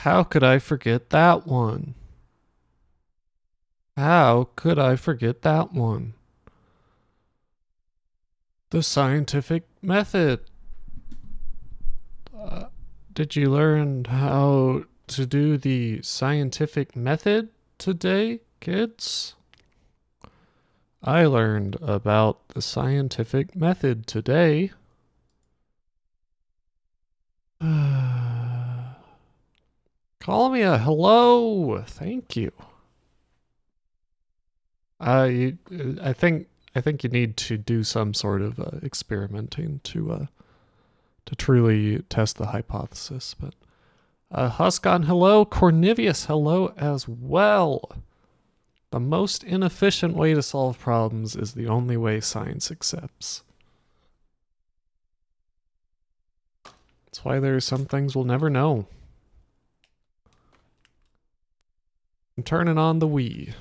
How could I forget that one? How could I forget that one? The scientific method. Did you learn how to do the scientific method today, kids? I learned about the scientific method today. Call me a hello. Thank you. I think you need to do some sort of experimenting to truly test the hypothesis. But Huscon, hello. Cornelius, hello as well. The most inefficient way to solve problems is the only way science accepts. That's why there are some things we'll never know. I'm turning on the Wii.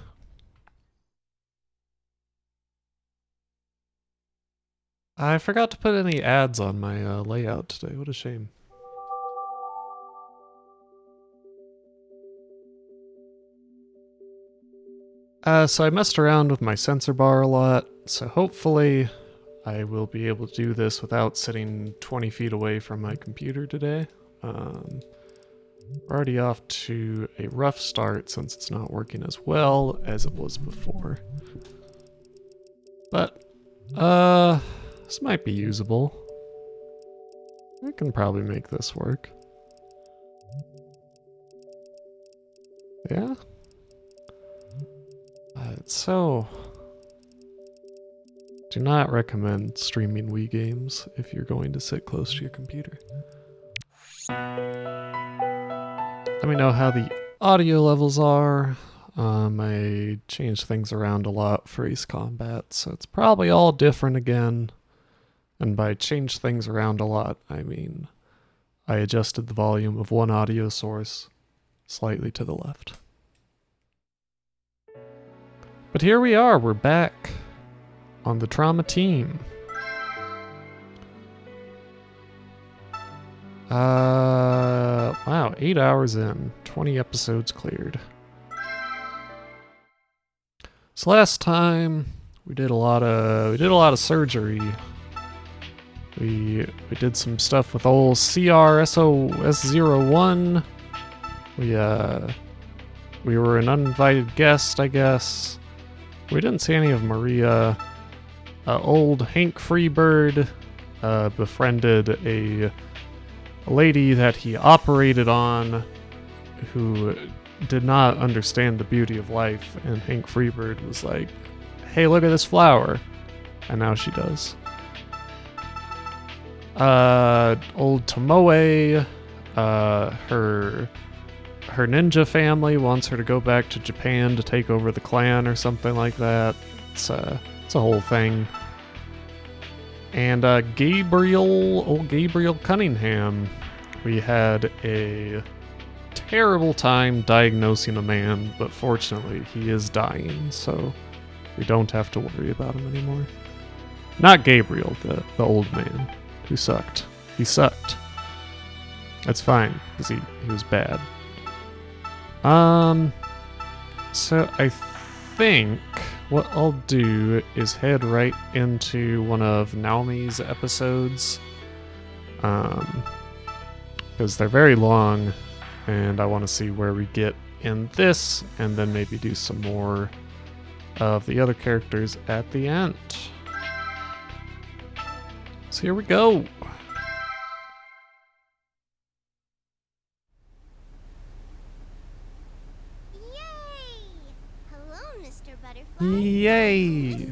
I forgot to put any ads on my layout today. What a shame. So I messed around with my sensor bar a lot, so hopefully I will be able to do this without sitting 20 feet away from my computer today. We're already off to a rough start since it's not working as well as it was before. But, this might be usable. I can probably make this work. Yeah? So... do not recommend streaming Wii games if you're going to sit close to your computer. Let me know how the audio levels are. I changed things around a lot for Ace Combat, so it's probably all different again. And by change things around a lot, I mean I adjusted the volume of one audio source slightly to the left. But here we are, we're back on the trauma team. Wow, 8 hours in, 20 episodes cleared. So last time we did a lot of surgery. We did some stuff with old CRSOS01. We were an uninvited guest, I guess. We didn't see any of Maria. Old Hank Freebird befriended a lady that he operated on who did not understand the beauty of life, and Hank Freebird was like, hey, look at this flower. And now she does. Old Tomoe, her ninja family wants her to go back to Japan to take over the clan or something like that. It's a whole thing. And old Gabriel Cunningham, we had a terrible time diagnosing a man, but fortunately he is dying, so we don't have to worry about him anymore. Not Gabriel, the old man who sucked. He sucked. That's fine, because he was bad. So I think what I'll do is head right into one of Naomi's episodes. Because they're very long, and I want to see where we get in this, and then maybe do some more of the other characters at the end. So here we go. Yay!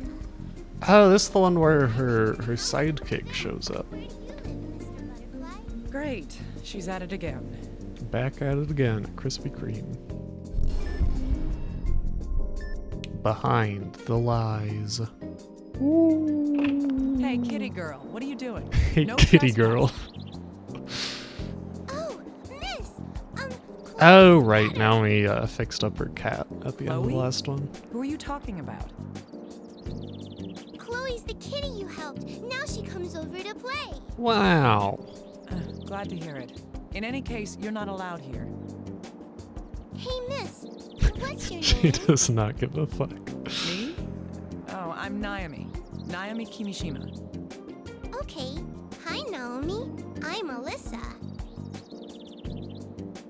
Oh, this is the one where her sidekick shows up. Great, she's at it again. Back at it again, Krispy Kreme. Behind the lies. Ooh. Hey, kitty girl, what are you doing? Hey, No kitty trespass. girl. Oh, miss! Oh, right, Naomi fixed up her cat at the end of the Chloe? last one. Who are you talking about? Chloe's the kitty you helped. Now she comes over to play. Wow. Glad to hear it. In any case, you're not allowed here. Hey, miss. What's your She name? does not give a fuck. Me? Oh, I'm Naomi. Naomi Kimishima. Okay. Hi, Naomi. I'm Alyssa.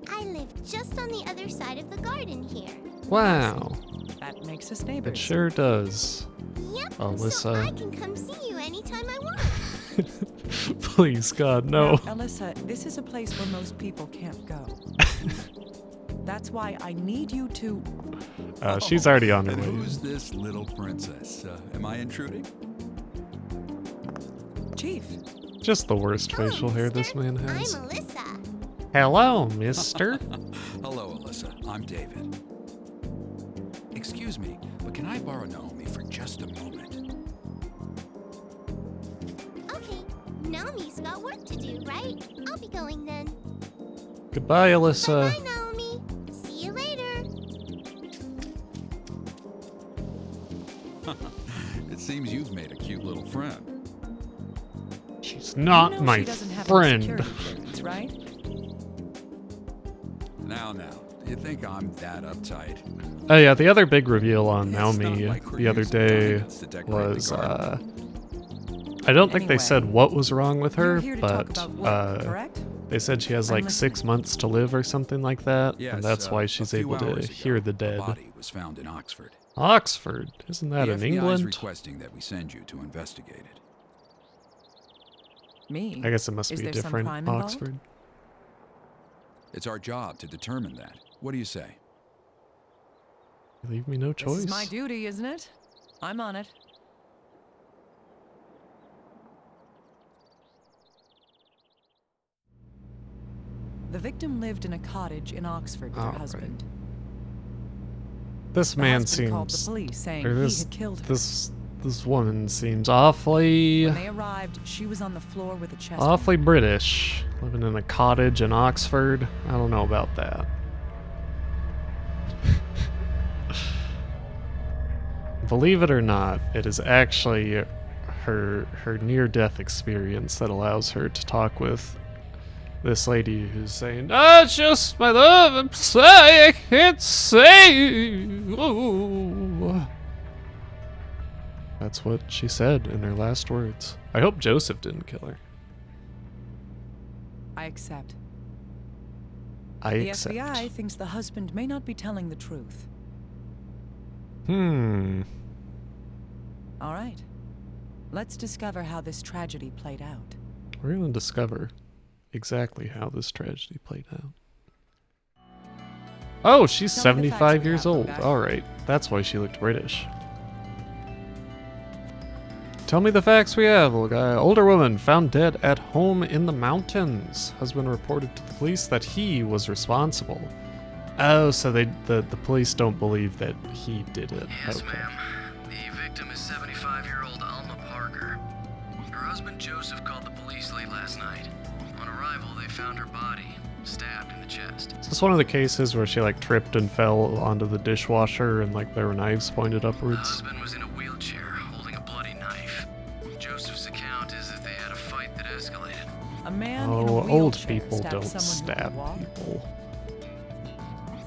I live just on the other side of the garden here. Wow. That makes us neighbors. It sure does. Yep. So Alyssa. I can come see you anytime I want. Please, God, no. Now, Alyssa, this is a place where most people can't go. That's why I need you to... She's already on her And way. who's this little princess? Am I intruding? Chief. Just the worst Hello, facial hair this mister. man has. I'm Alyssa. Hello, mister. Hello, Alyssa. I'm David. Excuse me, but can I borrow Naomi for just a moment? Okay. Naomi's got work to do, right? I'll be going then. Goodbye, Alyssa. Bye, Naomi. See you later. It seems you've made a cute little friend. She's not You know my she doesn't have any friend. security clearance, right? Now, do you think I'm that uptight? Oh yeah, the other big reveal on It's not Naomi like we're the other using day diamonds to decorate the was garden. I don't think they Anyway, said what was wrong with her, You're here to talk but about work, correct? they said she has I'm like 6 listening. months to live or something like that, Yes, and that's why a she's few able to hours hear ago, the A dead. body was found in Oxford. Oxford, isn't that the in FBI is England? requesting that we send you to investigate it. Me? I guess it must Is be there some different. crime involved? Oxford. It's our job to determine that. What do you say? You leave me no This choice. is my duty, isn't it? I'm on it. The victim lived in a cottage in Oxford with her Alright. husband. This The man husband called the seems, police saying or he this had killed her. this woman seems awfully When they arrived, she was on the floor with a chest wound. awfully British, living in a cottage in Oxford. I don't know about that. Believe it or not, it is actually her near-death experience that allows her to talk with this lady who's saying, "Ah, it's just my love. I'm sorry, I can't say." Ooh. That's what she said in her last words. I hope Joseph didn't kill her. I accept. I The accept. FBI thinks the husband may not be telling the truth. All right. Let's discover how this tragedy played out. We're going to discover exactly how this tragedy played out. Oh, she's Tell me the facts 75 we years have, old. guy. All right. That's why she looked British. Tell me the facts we have, little guy. Older woman found dead at home in the mountains. Husband reported to the police that he was responsible. Oh, so the police don't believe that he did it. Yes, Okay. ma'am. The victim is 75-year-old Alma Parker. Her husband Joseph called the police late last night. On arrival, they found her body, stabbed in the chest. Is this one of the cases where she like tripped and fell onto the dishwasher and like there were knives pointed The upwards? husband was in a wheelchair, holding a bloody knife. Joseph's account is that they had a fight that escalated. A man in a Oh, old wheelchair people stabbed don't someone who could stab walk. people.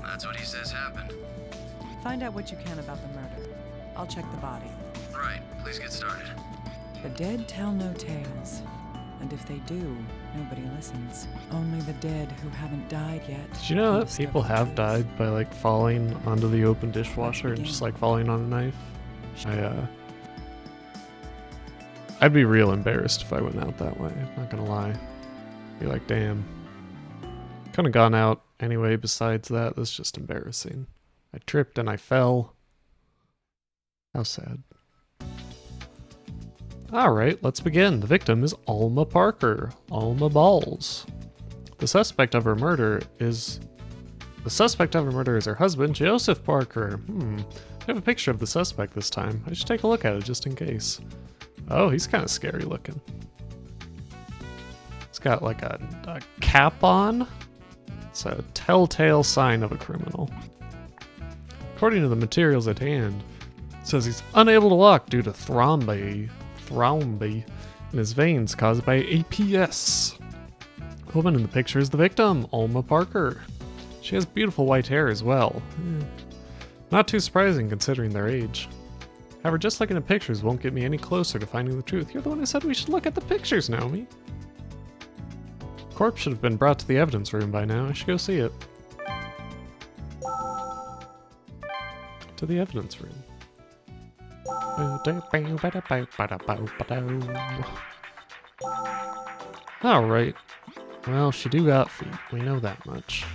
That's what he says happened. Find out what you can about the murder. I'll check the body. Right, please get started. The dead tell no tales. And if they do, nobody listens. Only the dead who haven't died yet. Did you know can that discover people the have truth. died by like falling onto the open dishwasher and just like falling on a knife? I'd be real embarrassed if I went out that way. Not gonna lie. Be like, damn. Couldn't have gone out anyway. Besides that, that's just embarrassing. I tripped and I fell. How sad. Alright, let's begin. The victim is Alma Parker. Alma Balls. The suspect of her murder is her husband, Joseph Parker. I have a picture of the suspect this time. I should take a look at it just in case. Oh, he's kind of scary looking. He's got like a cap on. It's a telltale sign of a criminal. According to the materials at hand, it says he's unable to walk due to thrombi in his veins caused by APS. The woman in the picture is the victim, Alma Parker. She has beautiful white hair as well. Not too surprising considering their age. However, just looking at pictures won't get me any closer to finding the truth. You're the one who said we should look at the pictures, Naomi. Corpse should have been brought to the evidence room by now. I should go see it. To the evidence room. Alright. Well, she do got feet. We know that much.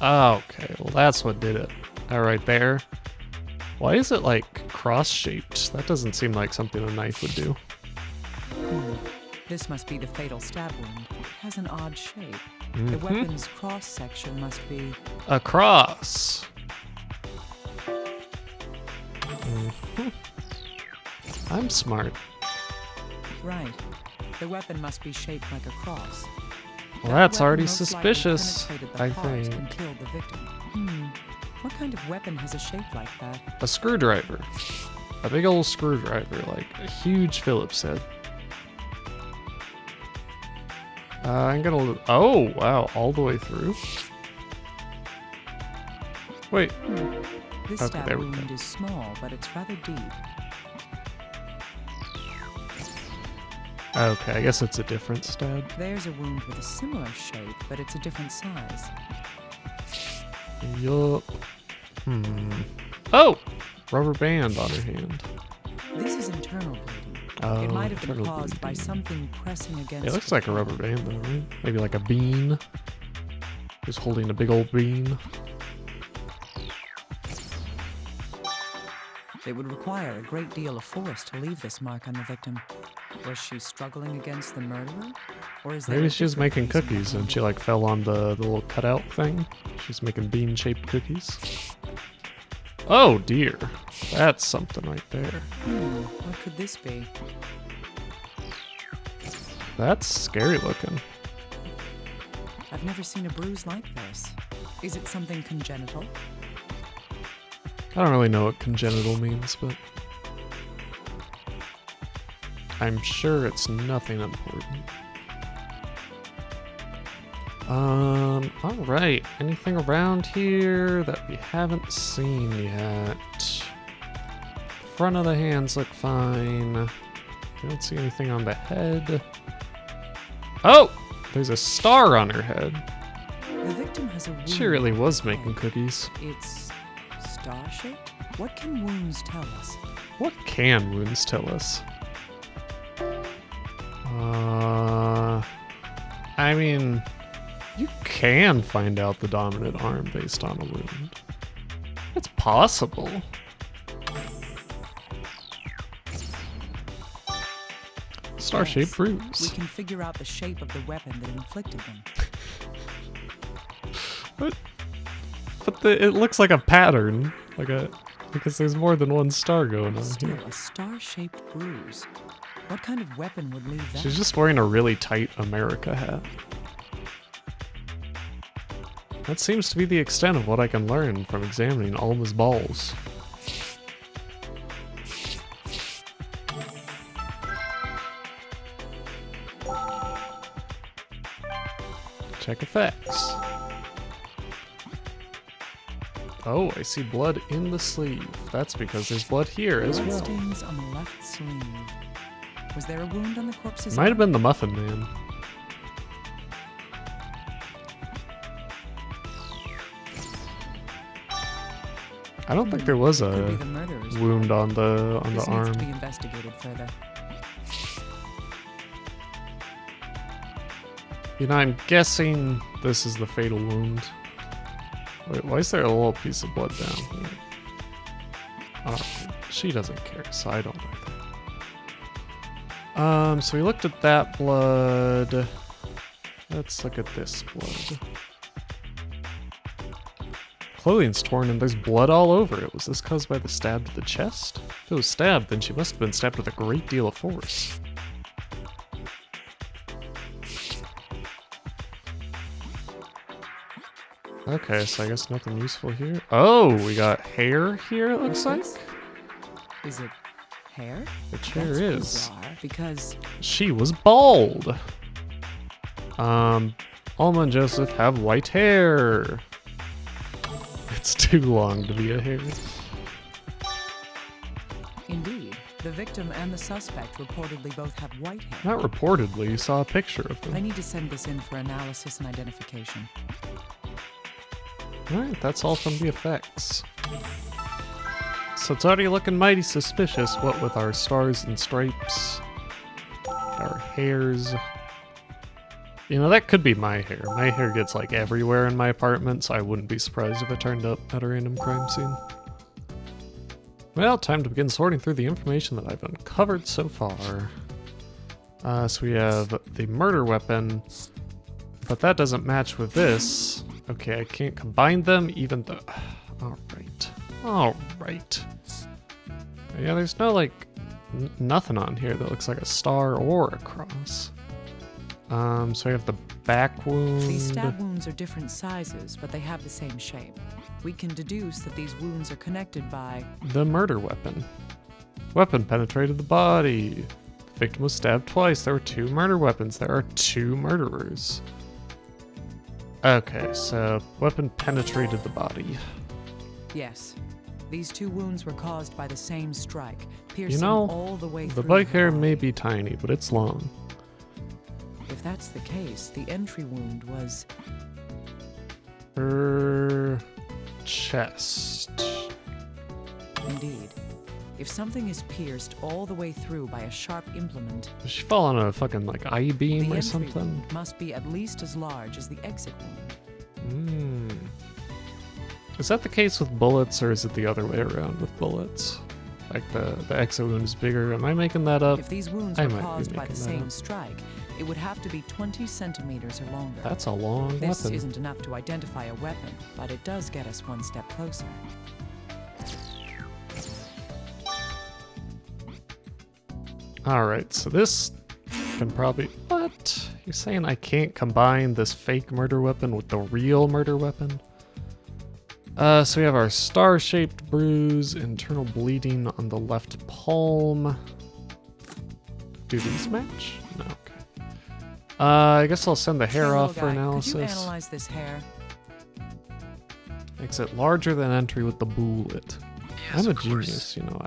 Okay, well that's what did it. Alright, there. Why is it like cross-shaped? That doesn't seem like something a knife would do. This must be the fatal stab wound. It has an odd shape. The weapon's cross-section must be... A cross! I'm smart. Right. The weapon must be shaped like a cross. Well, That that's weapon already most likely suspicious, penetrated the I heart think. and killed the victim. What kind of weapon has a shape like that? A screwdriver. A big old screwdriver, like a huge Phillips head. I'm gonna... Oh, wow, all the way through? Wait. This Okay, stab there we go. wound is small, but it's rather deep. Okay, I guess it's a different stab. There's a wound with a similar shape, but it's a different size. Yup. Oh! Rubber band on her hand. This is internal bleeding. Oh, It might have been internal caused by bleeding. something pressing against It looks the like a rubber band though, right? Maybe like a bean. Just holding a big old bean. It would require a great deal of force to leave this mark on the victim. Was she struggling against the murderer? Or is there Maybe a she was different making reason cookies and behind she it? like fell on the little cutout thing. She's making bean-shaped cookies. Oh dear. That's something right there. What could this be? That's scary looking. I've never seen a bruise like this. Is it something congenital? I don't really know what congenital means, but I'm sure it's nothing important. Alright. Anything around here that we haven't seen yet? Front of the hands look fine. Don't see anything on the head. Oh! There's a star on her head. The victim has a wound. She really was on her making head. cookies. It's star-shaped? What can wounds tell us? What can wounds tell us? I mean, you can find out the dominant arm based on a wound. It's possible. Star-shaped Yes, We bruise. can figure out the shape of the weapon that inflicted them. But it looks like a pattern, because there's more than one star going on Still, here. a star-shaped bruise. What kind of weapon would leave that? She's just wearing a really tight America hat. That seems to be the extent of what I can learn from examining Alma's balls. Check effects. Oh, I see blood in the sleeve. That's because there's blood here as Blood well. stains on the left sleeve. Was there a wound on the corpse's Might have arm? been the Muffin Man. I don't think there was Could be a the murderer's wound blood. on the This needs arm. to be investigated further. You know, I'm guessing this is the fatal wound. Wait, why is there a little piece of blood down here? Oh, she doesn't care, so I don't either. So we looked at that blood. Let's look at this blood. Clothing's torn and there's blood all over it. Was this caused by the stab to the chest? If it was stabbed, then she must have been stabbed with a great deal of force. Okay, so I guess nothing useful here. Oh, we got hair here, it looks like. What's this? Is it hair? It sure That's is. bizarre, because She was bald. Alma and Joseph have white hair. It's too long to be a hair. Indeed, the victim and the suspect reportedly both have white hair. Not reportedly, you saw a picture of I them. need to send this in for analysis and identification. Alright, that's all from the effects. So it's already looking mighty suspicious, what with our stars and stripes, our hairs. You know, that could be my hair. My hair gets like everywhere in my apartment, so I wouldn't be surprised if it turned up at a random crime scene. Well, time to begin sorting through the information that I've uncovered so far. So we have the murder weapon, but that doesn't match with this. Okay, I can't combine them even though... Alright. Alright. Yeah, there's no, like, nothing on here that looks like a star or a cross. So we have the back wound. These stab wounds are different sizes, but they have the same shape. We can deduce that these wounds are connected by... The murder weapon. Weapon penetrated the body. The victim was stabbed twice. There were 2 murder weapons. There are 2 murderers. Okay, so weapon penetrated the body. Yes. These 2 wounds were caused by the same strike, piercing You know, all the way the through bike her hair body. may be tiny, but it's long. If that's the case, the entry wound was... Her chest. Indeed. If something is pierced all the way through by a sharp implement, Did she fall on a fucking, like, the I-beam or entry something? wound must be at least as large as the exit wound. Is that the case with bullets, or is it the other way around with bullets? Like the exit wound is bigger. Am I making that up? If these wounds I were might be caused by the making that same up. strike, it would have to be 20 centimeters or longer. That's a long This weapon. isn't enough to identify a weapon, but it does get us one step closer. Alright, so this can probably... What? You're saying I can't combine this fake murder weapon with the real murder weapon? So we have our star-shaped bruise, internal bleeding on the left palm. Do these match? No, okay. I guess I'll send the hair Hey, off little for guy, analysis. Could you analyze this hair? Makes it larger than entry with the bullet. Yes, I'm a of course. genius, you know.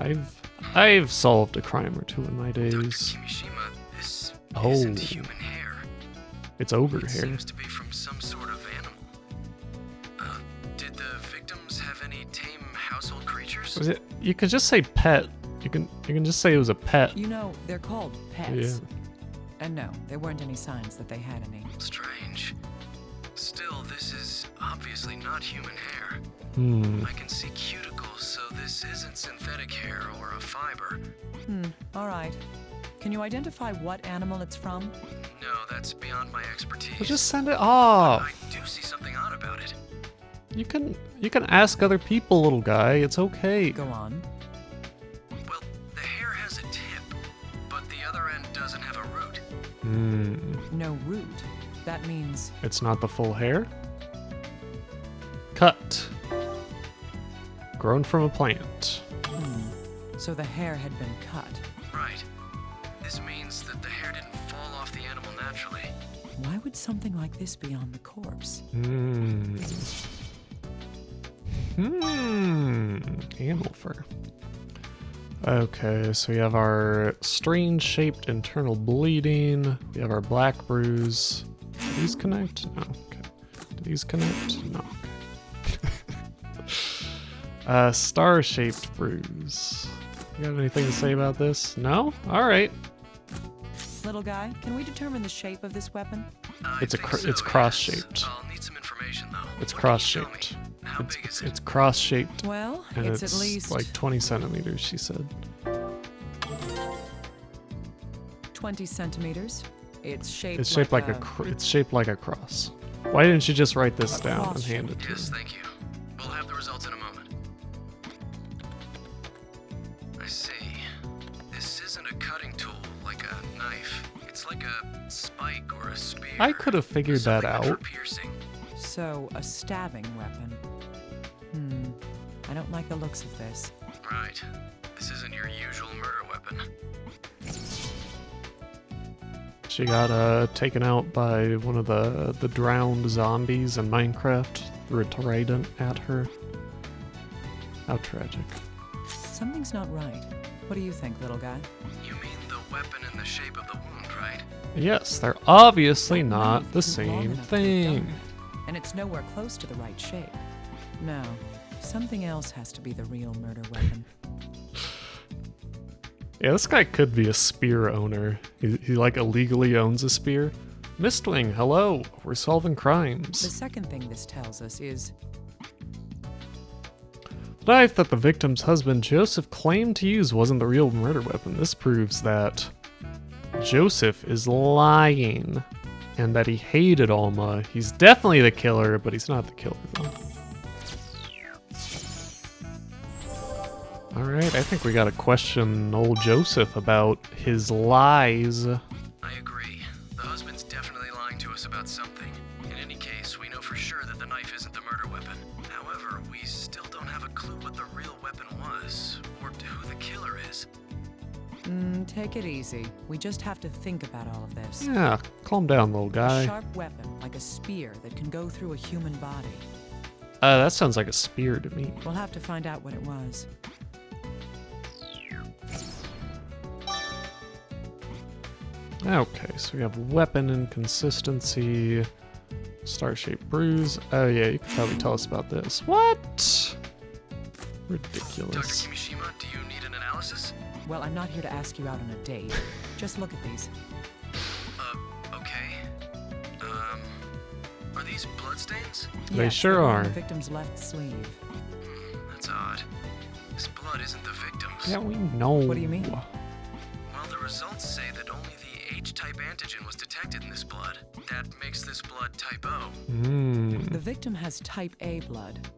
I've solved a crime or 2 in my Dr. days. Kimishima, this Oh. isn't human hair. It's ogre It hair. seems to be from some sort of animal. Did the victims have any tame household creatures? Was it? You can just say pet. You can just say it was a pet. You know, they're called pets. Yeah. And no, there weren't any signs that they had any. Strange. Still, this is obviously not human hair. Hmm. I can see cuticles, so this isn't synthetic hair or a fiber. All right. Can you identify what animal it's from? No, that's beyond my expertise. Well, just send it off. I do see something odd about it. You can ask other people, little guy. It's okay. Go on. Well, the hair has a tip, but the other end doesn't have a root. Hmm. No root. That means It's not the full hair. Cut. Grown from a plant. so the hair had been cut. Right. This means that the hair didn't fall off the animal naturally. Why would something like this be on the corpse? Animal fur. Okay, so we have our strange-shaped internal bleeding. We have our black bruise. Do these connect? No. Okay. Do these connect? No. Okay. Star-shaped bruise. You got anything to say about this? No? All right. Little guy, can we determine the shape of this weapon? I It's think so, it's yes. cross-shaped. I'll need some information though. It's What can you tell cross-shaped. me? How big is it? It's cross-shaped. Well, And it's it's at least like 20 centimeters, she said. 20 centimeters. It's shaped It's shaped like it's shaped like a cross. Why didn't you just write this A down and cross hand it to Yes, me? thank you. We'll have the results in a moment. I see. This isn't a cutting tool like a knife. It's like a spike or a spear. I could have figured that Something meant for out. piercing. So, a stabbing weapon. I don't like the looks of this. Right. This isn't your usual murder weapon. She got taken out by one of the drowned zombies in Minecraft. Threw a trident at her. How tragic. Something's not right. What do you think, little guy? You mean the weapon in the shape of the wound, right? Yes, they're obviously That not knife the isn't long same enough to have done thing. that, and it's nowhere close to the right shape. No, something else has to be the real murder weapon. Yeah, this guy could be a spear owner. He like illegally owns a spear. Mistwing, hello. We're solving The crimes. second thing this tells us is The knife that the victim's husband Joseph claimed to use wasn't the real murder weapon. This proves that Joseph is lying and that he hated Alma. He's definitely the killer, but he's not the killer though. Alright, I think we gotta question old Joseph about his lies. I agree. The husband's definitely lying to us about something. In any case, we know for sure that the knife isn't the murder weapon. However, we still don't have a clue what the real weapon was, or who the killer is. take it easy. We just have to think about all of this. Yeah, calm down, little A guy. sharp weapon, like a spear that can go through a human body. That sounds like a spear to me. We'll have to find out what it was. Okay, so we have weapon inconsistency, star-shaped bruise. Oh yeah, you can probably tell us about this. What? Dr. Ridiculous. Kimishima, do you need an analysis? Well, I'm not here to ask you out on a date. Just look at these. Okay. Are these bloodstains? They Yes, sure they're on are. the victim's left sleeve. That's odd. This blood isn't the victim's. Yeah, we know. What do you mean? Well, the results say that only the H-type antigen was detected in this blood. That makes this blood type O. The victim has type A blood.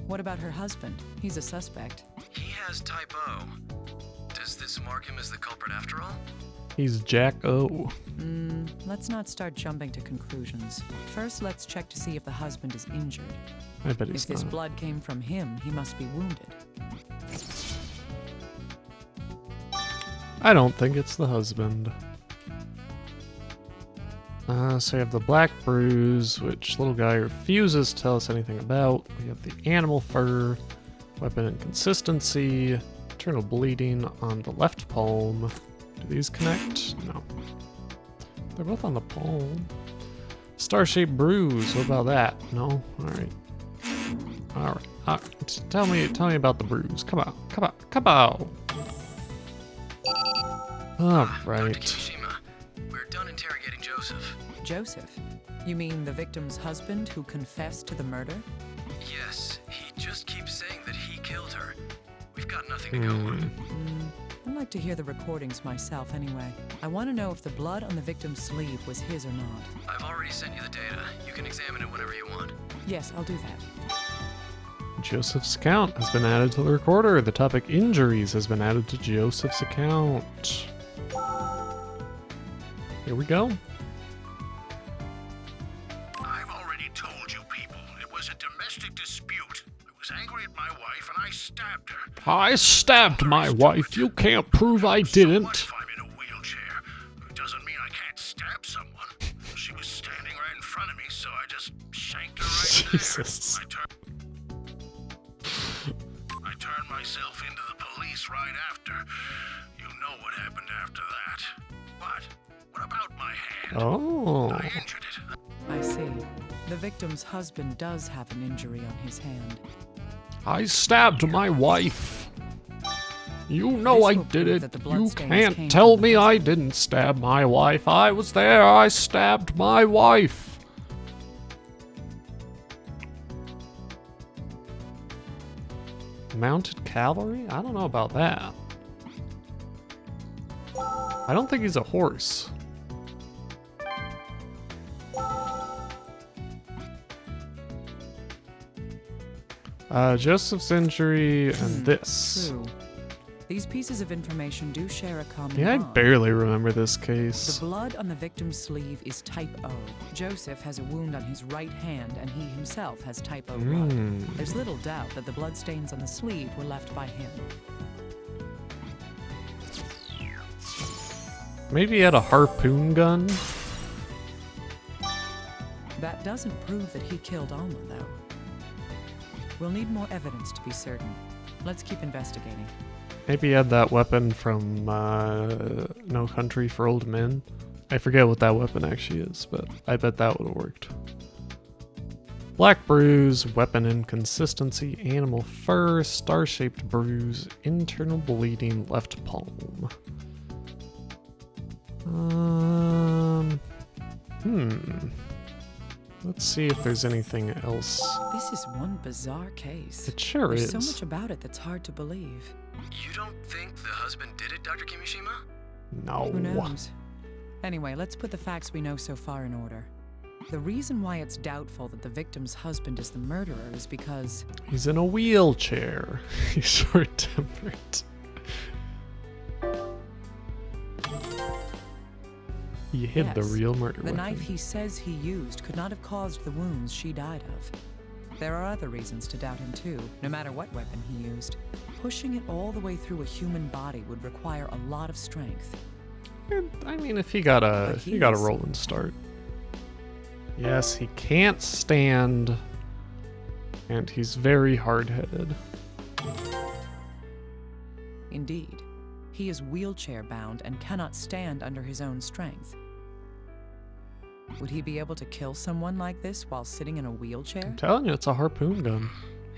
What about her husband? He's a suspect. He has type O. Does this mark him as the culprit after all? He's Jack O. Let's not start jumping to conclusions. First, let's check to see if the husband is injured. I bet If he's this not. blood came from him, he must be wounded. I don't think it's the husband. So we have the black bruise, which little guy refuses to tell us anything about. We have the animal fur, weapon inconsistency, internal bleeding on the left palm. Do these connect? No. They're both on the palm. Star-shaped bruise. What about that? No. All right. Tell me about the bruise. Come on. All Dr. right. Kimishima, we're done interrogating Joseph. Joseph? You mean the victim's husband who confessed to the murder? Yes, he just keeps saying that he killed her. We've got nothing to go on. I'd like to hear the recordings myself anyway. I want to know if the blood on the victim's sleeve was his or not. I've already sent you the data. You can examine it whenever you want. Yes, I'll do that. Joseph's account has been added to the recorder. The topic injuries has been added to Joseph's account. Here we go. I've already told you people, it was a domestic dispute. I was angry at my wife and I stabbed her. I stabbed my wife. You can't prove I So what didn't. if I'm in a wheelchair? It doesn't mean I can't stab someone. She was standing right in front of me, so I just shanked her right Jesus. there. I turned myself into the police right after. You know what happened after that. But what about my hand? Oh. I injured it. I see. The victim's husband does have an injury on his hand. I stabbed my wife. You know This I will did prove that it. the You bloodstains came can't tell from the me I husband. didn't stab my wife. I was there. I stabbed my wife. Mounted cavalry? I don't know about that. I don't think he's a horse. Joseph's injury and this. True. These pieces of information do share a common Yeah, I bond. barely remember this The case. blood on the victim's sleeve is type O. Joseph has a wound on his right hand, and he himself has type O blood. There's little doubt that the bloodstains on the sleeve were left by him. Maybe he had a harpoon gun? That doesn't prove that he killed Alma, though. We'll need more evidence to be certain. Let's keep investigating. Maybe he had that weapon from No Country for Old Men. I forget what that weapon actually is, but I bet that would have worked. Black bruise, weapon inconsistency, animal fur, star-shaped bruise, internal bleeding, left palm. Let's see if there's anything else. This is one bizarre case. It sure There's is. so much about it that's hard to believe. You don't think the husband did it, Dr. Kimishima? No. Who knows? Anyway, let's put the facts we know so far in order. The reason why it's doubtful that the victim's husband is the murderer is because... He's in a wheelchair. He's short-tempered. He hid the Yes, real murder the weapon. knife he says he used could not have caused the wounds she died of. There are other reasons to doubt him too, no matter what weapon he used. Pushing it all the way through a human body would require a lot of strength. I mean, if he got a But he got a he's- rolling start. Yes, he can't stand, and he's very hard-headed. Indeed, he is wheelchair-bound and cannot stand under his own strength. Would he be able to kill someone like this while sitting in a wheelchair? I'm telling you, it's a harpoon gun.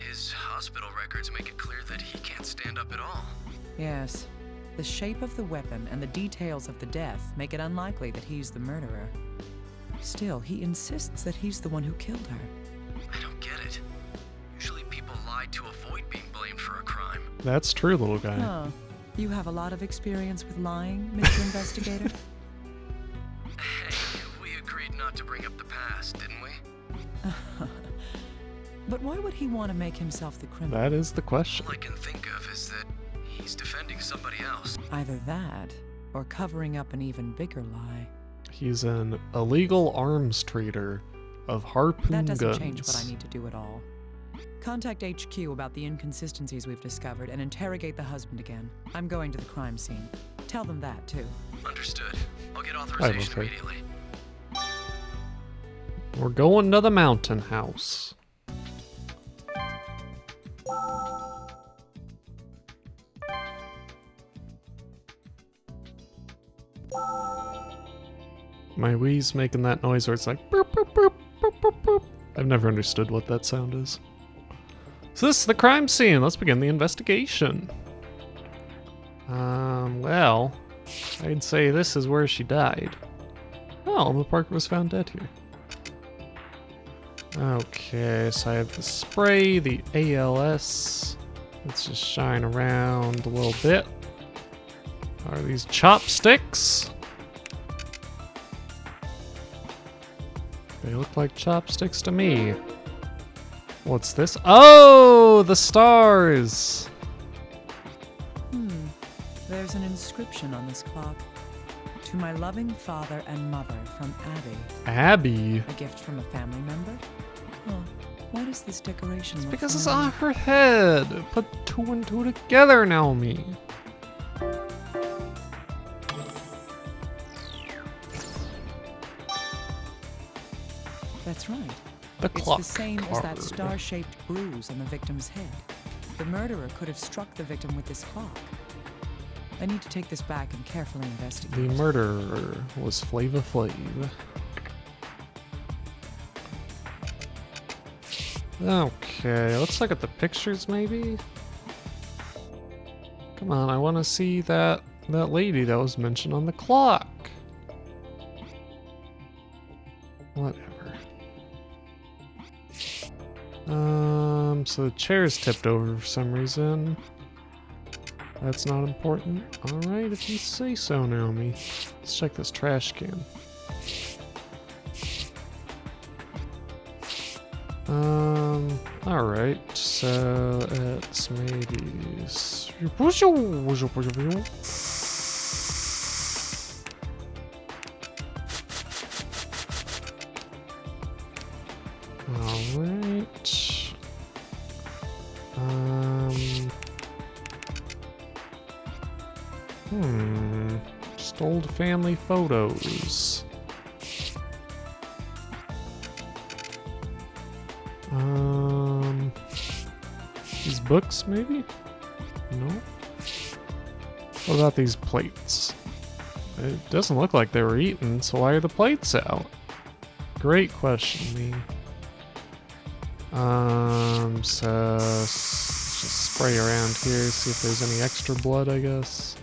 His hospital records make it clear that he can't stand up at all. Yes. The shape of the weapon and the details of the death make it unlikely that he's the murderer. Still, he insists that he's the one who killed her. I don't get it. Usually people lie to avoid being blamed for a crime. That's true, little guy. Huh. You have a lot of experience with lying, Mr. Investigator? Hey, we agreed not to bring up the past, didn't we? But why would he want to make himself the criminal? That is the question. All I can think of is that he's defending somebody else. Either that, or covering up an even bigger lie. He's an illegal arms trader of harpoon That doesn't guns. change what I need to do at all. Contact HQ about the inconsistencies we've discovered and interrogate the husband again. I'm going to the crime scene. Tell them that, too. Understood. I'll get authorization okay. immediately. We're going to the mountain house. My Wii's making that noise where it's like boop, boop, boop, boop, boop, boop. I've never understood what that sound is. So this is the crime scene. Let's begin the investigation. Well, I'd say this is where she died. Oh, Alma Parker was found dead here. Okay, so I have the spray, the ALS. Let's just shine around a little bit. Are these chopsticks? They look like chopsticks to me. What's this? Oh, the stars! There's an inscription on this clock. To my loving father and mother from Abby. Abby. A gift from a family member? Huh. Why does this decoration look Because it's familiar? on her head. Put two and two together, Naomi. That's right. The It's clock the same as that card. star-shaped bruise on the victim's head. The murderer could have struck the victim with this clock. I need to take this back and carefully investigate. The murderer was Flava Flav. Okay, let's look at the pictures maybe. Come on, I want to see that lady that was mentioned on the clock. Whatever. So the chair's tipped over for some reason. That's not important. Alright, if you say so, Naomi. Let's check this trash can. Alright, so it's maybe... Alright. Just old family photos. These books, maybe? No. What about these plates? It doesn't look like they were eaten, so why are the plates out? Great question, me. So just spray around here, see if there's any extra blood, I guess.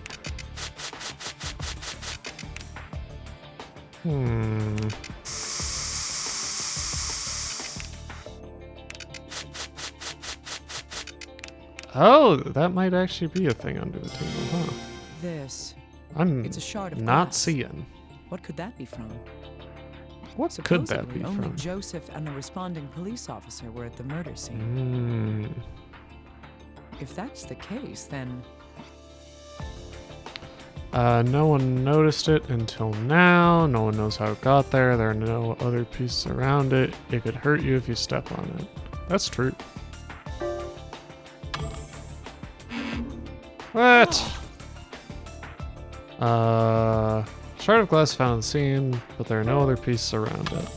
Oh, that might actually be a thing under the table, huh? This. I'm It's a shard of not glass. seeing. What could that be from? What could that Supposedly, be only from? Joseph and the responding police officer were at the murder scene. If that's the case, then No one noticed it until now. No one knows how it got there. There are no other pieces around it. It could hurt you if you step on it. That's true. What? Shard of glass found on the scene, but there are no other pieces around it.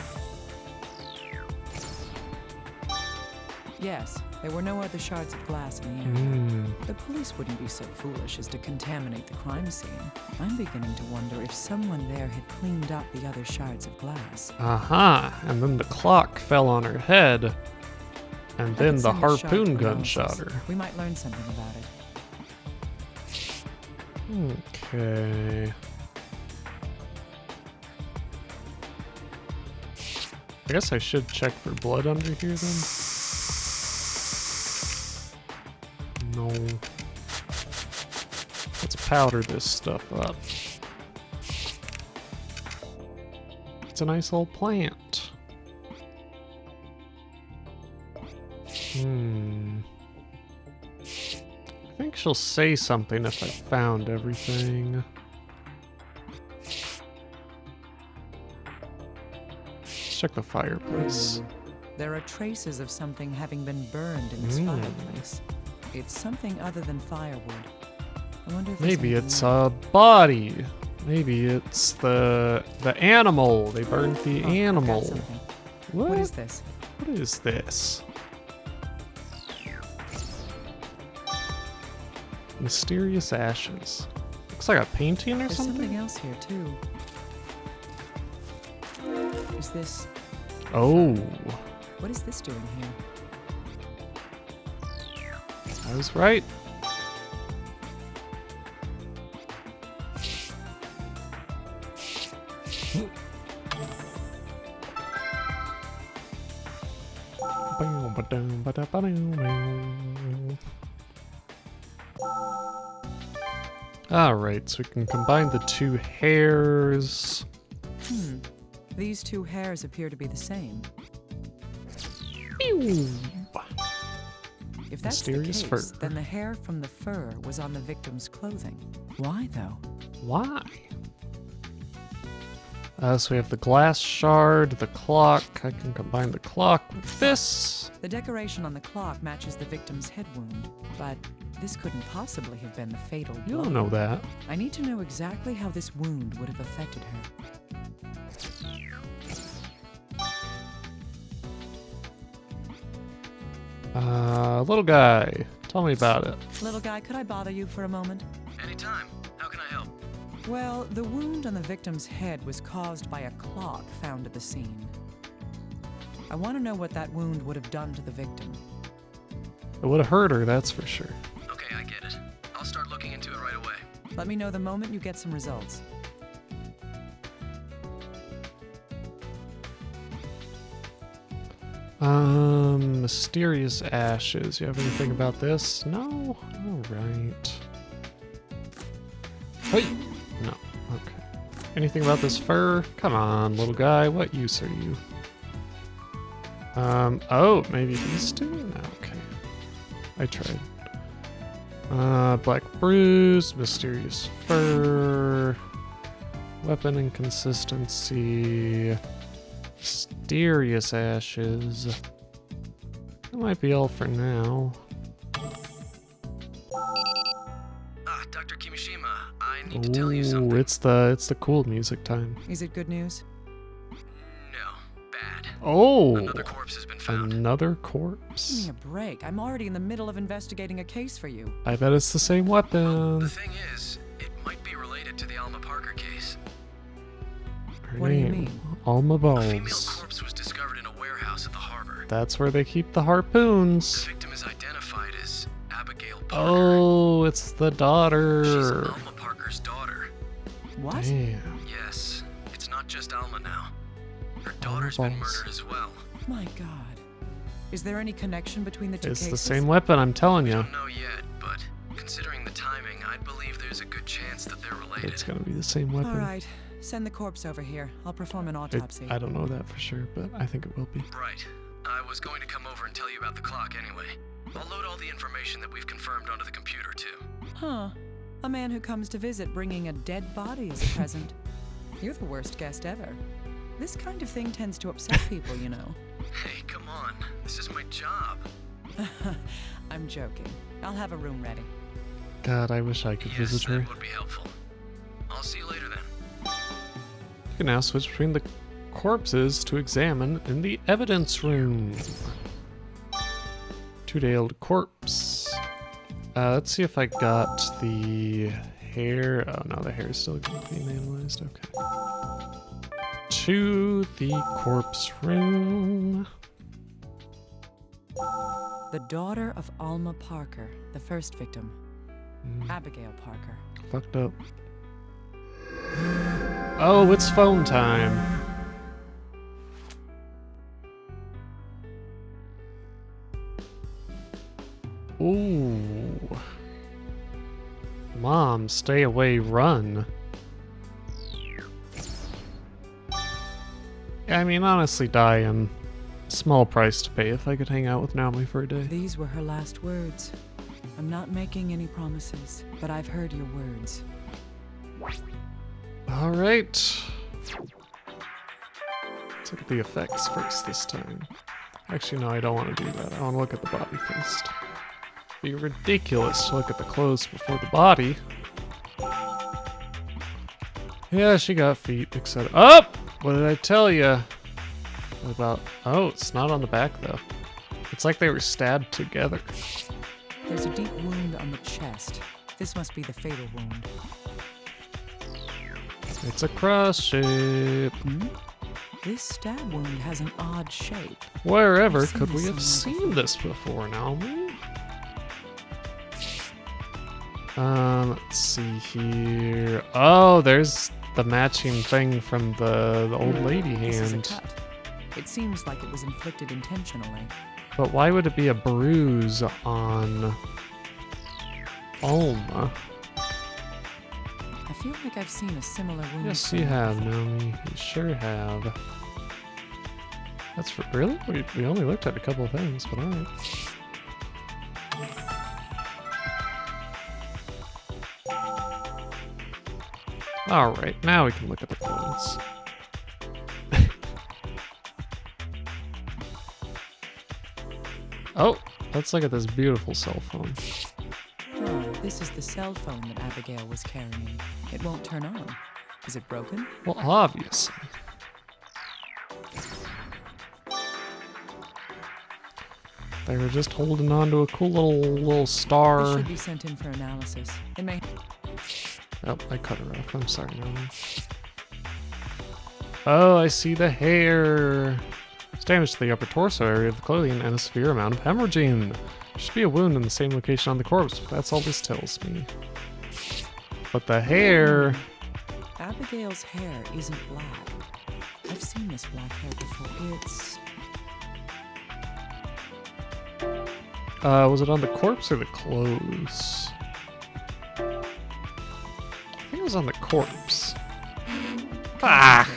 yes, there were no other shards of glass in the area. The police wouldn't be so foolish as to contaminate the crime scene. I'm beginning to wonder if someone there had cleaned up the other shards of glass. Aha! And then the clock fell on her head, and I then could the send this shard harpoon to gun analysis. shot her. We might learn something about it. Okay. I guess I should check for blood under here then. No. Let's powder this stuff up. It's a nice little plant. I think she'll say something if I found everything. Let's check the fireplace. There are traces of something having been burned in this fireplace. It's something other than firewood. I wonder if there's Maybe anything it's more. a body. Maybe it's the animal. They burned the Oh, I've got animal. something. What? What is this? What is this? Mysterious ashes. Looks like a painting or There's something something. else here too. Is this? Oh, What is this doing here? I was right. Alright, so we can combine the two hairs. These two hairs appear to be the same. If that's Mysterious the case, fur. then the hair from the fur was on the victim's clothing. Why, though? Why? So we have the glass shard, the clock. I can combine the clock with this. The decoration on the clock matches the victim's head wound, but this couldn't possibly have been the fatal blow. You don't know that. I need to know exactly how this wound would have affected her. Little guy, tell me about it. Little guy, could I bother you for a moment? Anytime. How can I help? Well, the wound on the victim's head was caused by a clock found at the scene. I want to know what that wound would have done to the victim. It would have hurt her, that's for sure. Okay, I get it. I'll start looking into it right away. Let me know the moment you get some results. Mysterious ashes. You have anything about this? No? Alright. Hey! No. Okay. Anything about this fur? Come on, little guy. What use are you? Oh, maybe these two? No, okay. I tried. Black bruise, mysterious fur, weapon inconsistency, mysterious ashes. That might be all for now. Ah, Dr. Kimishima, I need to tell you something. It's the cool music time. Is it good news? No, bad. Oh, Another corpse has been found. another Give me corpse. a break. I'm already in the middle of investigating a case for you. I bet it's the same The weapon. thing is, it might be related to the Alma Parker case. Her What do you name, mean? Alma A female Balls. corpse was discovered in a warehouse at the harbor. That's where they keep the The harpoons. victim is identified as Abigail Parker. Oh, it's the She's daughter. Alma Parker's daughter. What? Damn. Yes, it's not just Alma now. Her daughter's been Balls. murdered as well. My God. Is there any connection between the two It's cases? the same weapon, I'm telling you. Don't know yet, but considering the timing, I'd believe there's a good chance that they're related. It's gonna be the same weapon. All right. Send the corpse over here. I'll perform an autopsy. I don't know that for sure, but I think it will be. Right. I was going to come over and tell you about the clock anyway. I'll load all the information that we've confirmed onto the computer, too. Huh. A man who comes to visit bringing a dead body as a present. You're the worst guest ever. This kind of thing tends to upset people, you know. Hey, come on. This is my job. I'm joking. I'll have a room ready. God, I wish I could Yes, visit her. that would be helpful. I'll see you later then. You can now switch between the corpses to examine in the evidence room. Two-day-old corpse. Let's see if I got the hair. Oh no, the hair is still being analyzed. Okay. To the corpse room. The daughter of Alma Parker, the first victim. Abigail Parker. Fucked up. Oh, it's phone time. Ooh. Mom, stay away, run. Yeah, I mean, honestly, Diane. Small price to pay if I could hang out with Naomi for a day. These were her last words. I'm not making any promises, but I've heard your words. Alright. Let's look at the effects first this time. Actually, no, I don't want to do that. I want to look at the body first. It'd be ridiculous to look at the clothes before the body. Yeah, she got feet, etc. Oh! What did I tell you? About... Oh, it's not on the back, though. It's like they were stabbed together. There's a deep wound on the chest. This must be the fatal wound. It's a cross shape. This stab wound has an odd shape. Wherever I've seen could this we have somewhere seen this before, Naomi? Let's see here. Oh, there's the matching thing from the old lady This is a hand. cut. It seems like it was inflicted intentionally. But why would it be a bruise on Alma? I feel like I've seen a similar wound. Yes, you have, Naomi. You sure have. That's for really? We only looked at a couple of things, but alright. Alright, now we can look at the clothes. Oh, let's look at this beautiful cell phone. Oh, this is the cell phone that Abigail was carrying. It won't turn on. Is it broken? Well, obviously. They were just holding on to a cool little This star. should be sent in for analysis. It may. Oh, I cut her off. I'm sorry, Naomi. Oh, I see the hair. It's damage to the upper torso area of the clothing and a severe amount of hemorrhaging. There should be a wound in the same location on the corpse, but that's all this tells me. But the hair... Abigail's hair isn't black. I've seen this black hair before. It's. was it on the corpse or the clothes? I think it was on the corpse. Ah!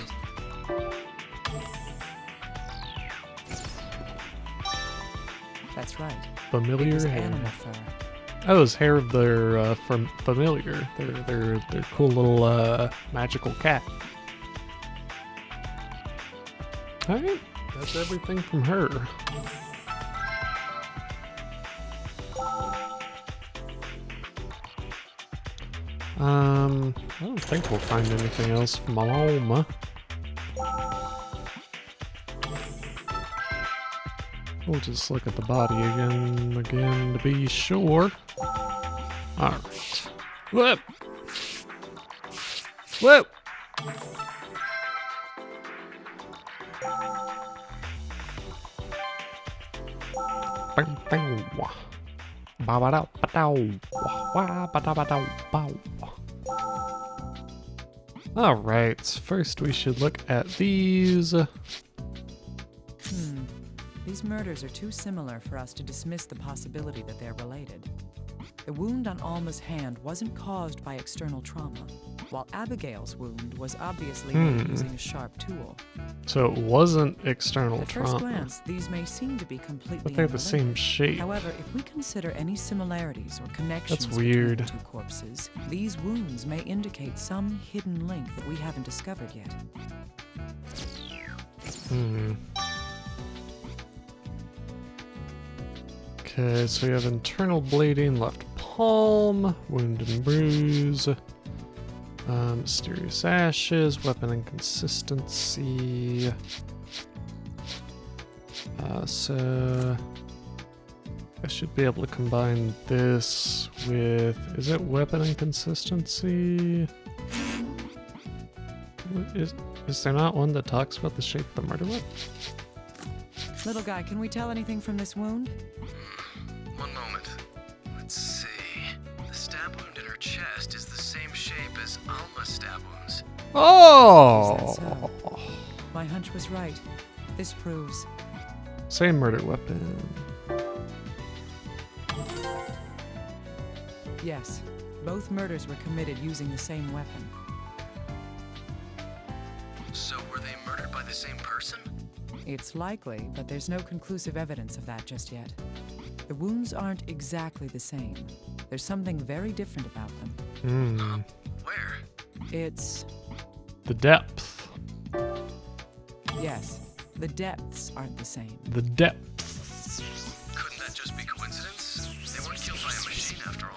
That's right. It Familiar was hair. animal fur. Oh, it's hair of their from familiar. Their cool little magical cat. All right, that's everything from her. I don't think we'll find anything else from Alma. We'll just look at the body again to be sure. Alright. Whoop! Whoop! Bang, bang, wah. Ba ba da ba da wah wah ba da ba da ba wah. Alright, first we should look at these. These murders are too similar for us to dismiss the possibility that they're related. The wound on Alma's hand wasn't caused by external trauma, while Abigail's wound was obviously made using a sharp tool. So it wasn't external At trauma. first glance, these may seem to be completely But they're the unrelated. same shape. However, if we consider any similarities or connections That's between weird. the two corpses, these wounds may indicate some hidden link that we haven't discovered yet. Okay, so we have internal bleeding, left palm, wound and bruise, mysterious ashes, weapon inconsistency. So I should be able to combine this with, is it weapon inconsistency? Is there not one that talks about the shape of the murder weapon? Little guy, can we tell anything from this wound? One moment. Let's see. The stab wound in her chest is the same shape as Alma's stab wounds. Oh! Is that so? My hunch was right. This proves. Same murder weapon. Yes, both murders were committed using the same weapon. So were they murdered by the same person? It's likely, but there's no conclusive evidence of that just yet. The wounds aren't exactly the same. There's something very different about them. Where? It's... The depth. yes, the depths aren't the same. The depths. Couldn't that just be coincidence? They weren't killed by a machine after all.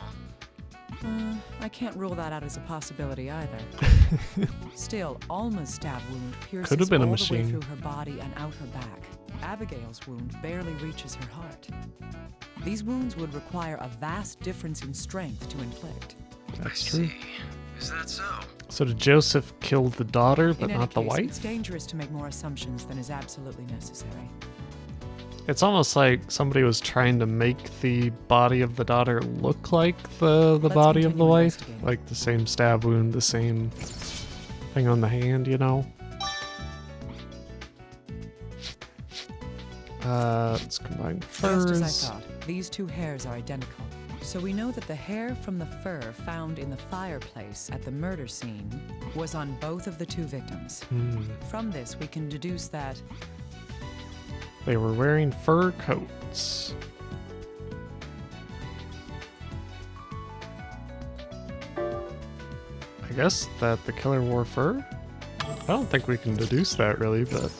I can't rule that out as a possibility either. Still, Alma's stab wound pierces Could have been a all the machine. way through her body and out her back. Abigail's wound barely reaches her heart. These wounds would require a vast difference in strength to inflict. That's I true. see. Is that so? So did Joseph kill the daughter, but In any not the case, wife? it's dangerous to make more assumptions than is absolutely necessary. It's almost like somebody was trying to make the body of the daughter look like the Let's body of the continue wife. investigating. Like the same stab wound, the same thing on the hand, you know? Let's combine furs. Just as I thought, these two hairs are identical. So we know that the hair from the fur found in the fireplace at the murder scene was on both of the two victims. From this, we can deduce that They were wearing fur coats. I guess that the killer wore fur? I don't think we can deduce that really, but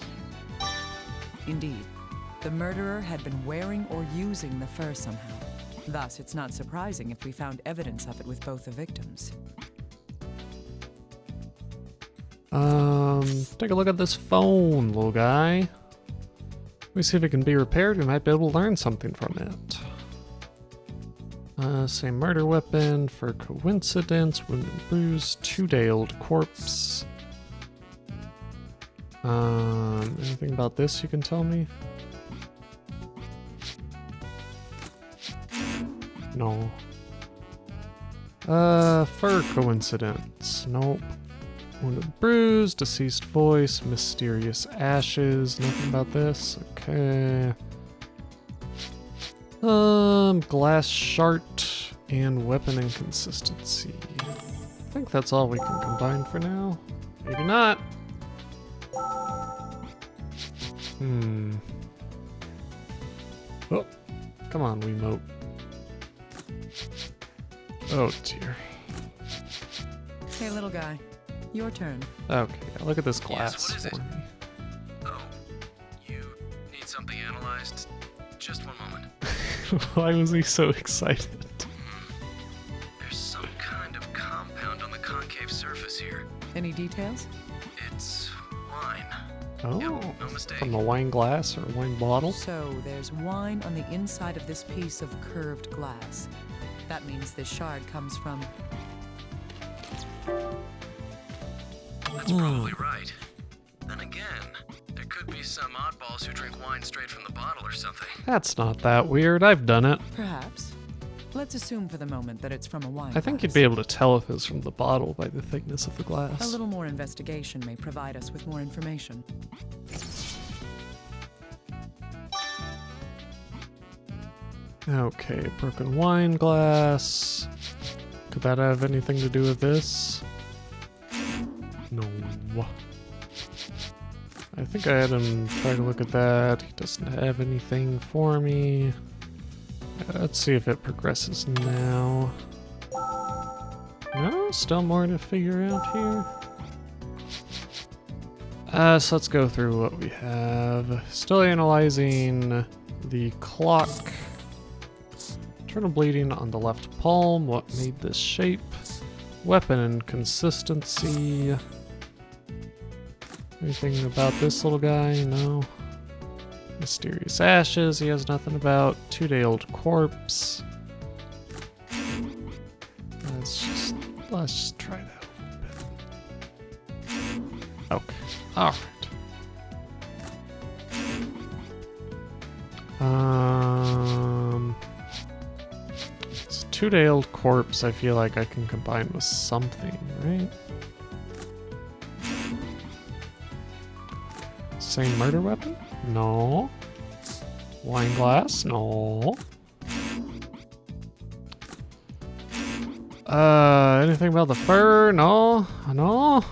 indeed, the murderer had been wearing or using the fur somehow. Thus, it's not surprising if we found evidence of it with both the victims. take a look at this phone, little guy. Let me see if it can be repaired. We might be able to learn something from it. Same murder weapon for coincidence. Wound and bruise. 2-day-old corpse. Anything about this you can tell me? No. Fur coincidence. Nope. Wounded bruise, deceased voice, mysterious ashes. Nothing about this. Okay. Glass shart and weapon inconsistency. I think that's all we can combine for now. Maybe not. Oh, come on, Wiimote. Oh dear. Hey, little guy. Your turn. Okay, look at this glass what is it? for me. Oh, you need something analyzed? Just one moment. Why was he so excited? There's some kind of compound on the concave surface here. Any details? It's wine. Oh, Yep, no mistake. from a wine glass or a wine bottle. So there's wine on the inside of this piece of curved glass. That means this shard comes from... That's probably right. Then again, there could be some oddballs who drink wine straight from the bottle or something. That's not that weird. I've done it. Perhaps. Let's assume for the moment that it's from a wine I think you'd glass. be able to tell if it's from the bottle by the thickness of the A glass. little more investigation may provide us with more information. Okay, broken wine glass. Could that have anything to do with this? No. I think I had him try to look at that. He doesn't have anything for me. Let's see if it progresses now. No, still more to figure out here. So let's go through what we have. Still analyzing the clock. Internal bleeding on the left palm. What made this shape? Weapon inconsistency. Anything about this little guy? No. Mysterious ashes. He has nothing about. 2-day-old corpse. Let's just try that a little bit. Okay. All right. It's a 2-day-old corpse. I feel like I can combine with something, right? Same murder weapon? No. Wine glass? No. Anything about the fur? No. No.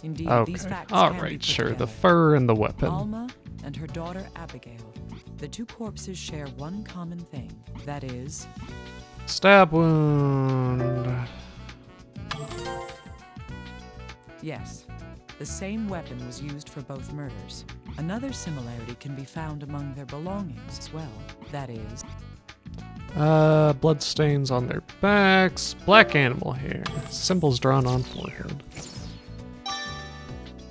Indeed, these Okay. facts All can be right. put Sure. The together. fur and the weapon. Alma and her daughter Abigail. The two corpses share one common thing. That is... Stab wound. Yes, the same weapon was used for both murders. Another similarity can be found among their belongings as well. That is... Blood stains on their backs. Black animal hair. Symbols drawn on forehead.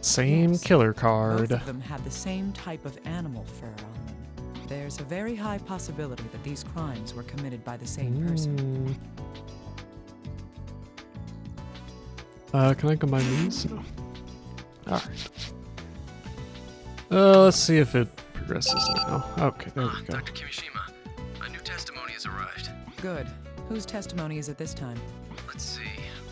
Same Yes, killer both card. of them had the same type of animal fur on them. There's a very high possibility that these crimes were committed by the same person. Can I combine these? No. Alright. Let's see if it progresses now. Okay, there we go. Dr. Kimishima, a new testimony has arrived. Good. Whose testimony is it this time? Let's see.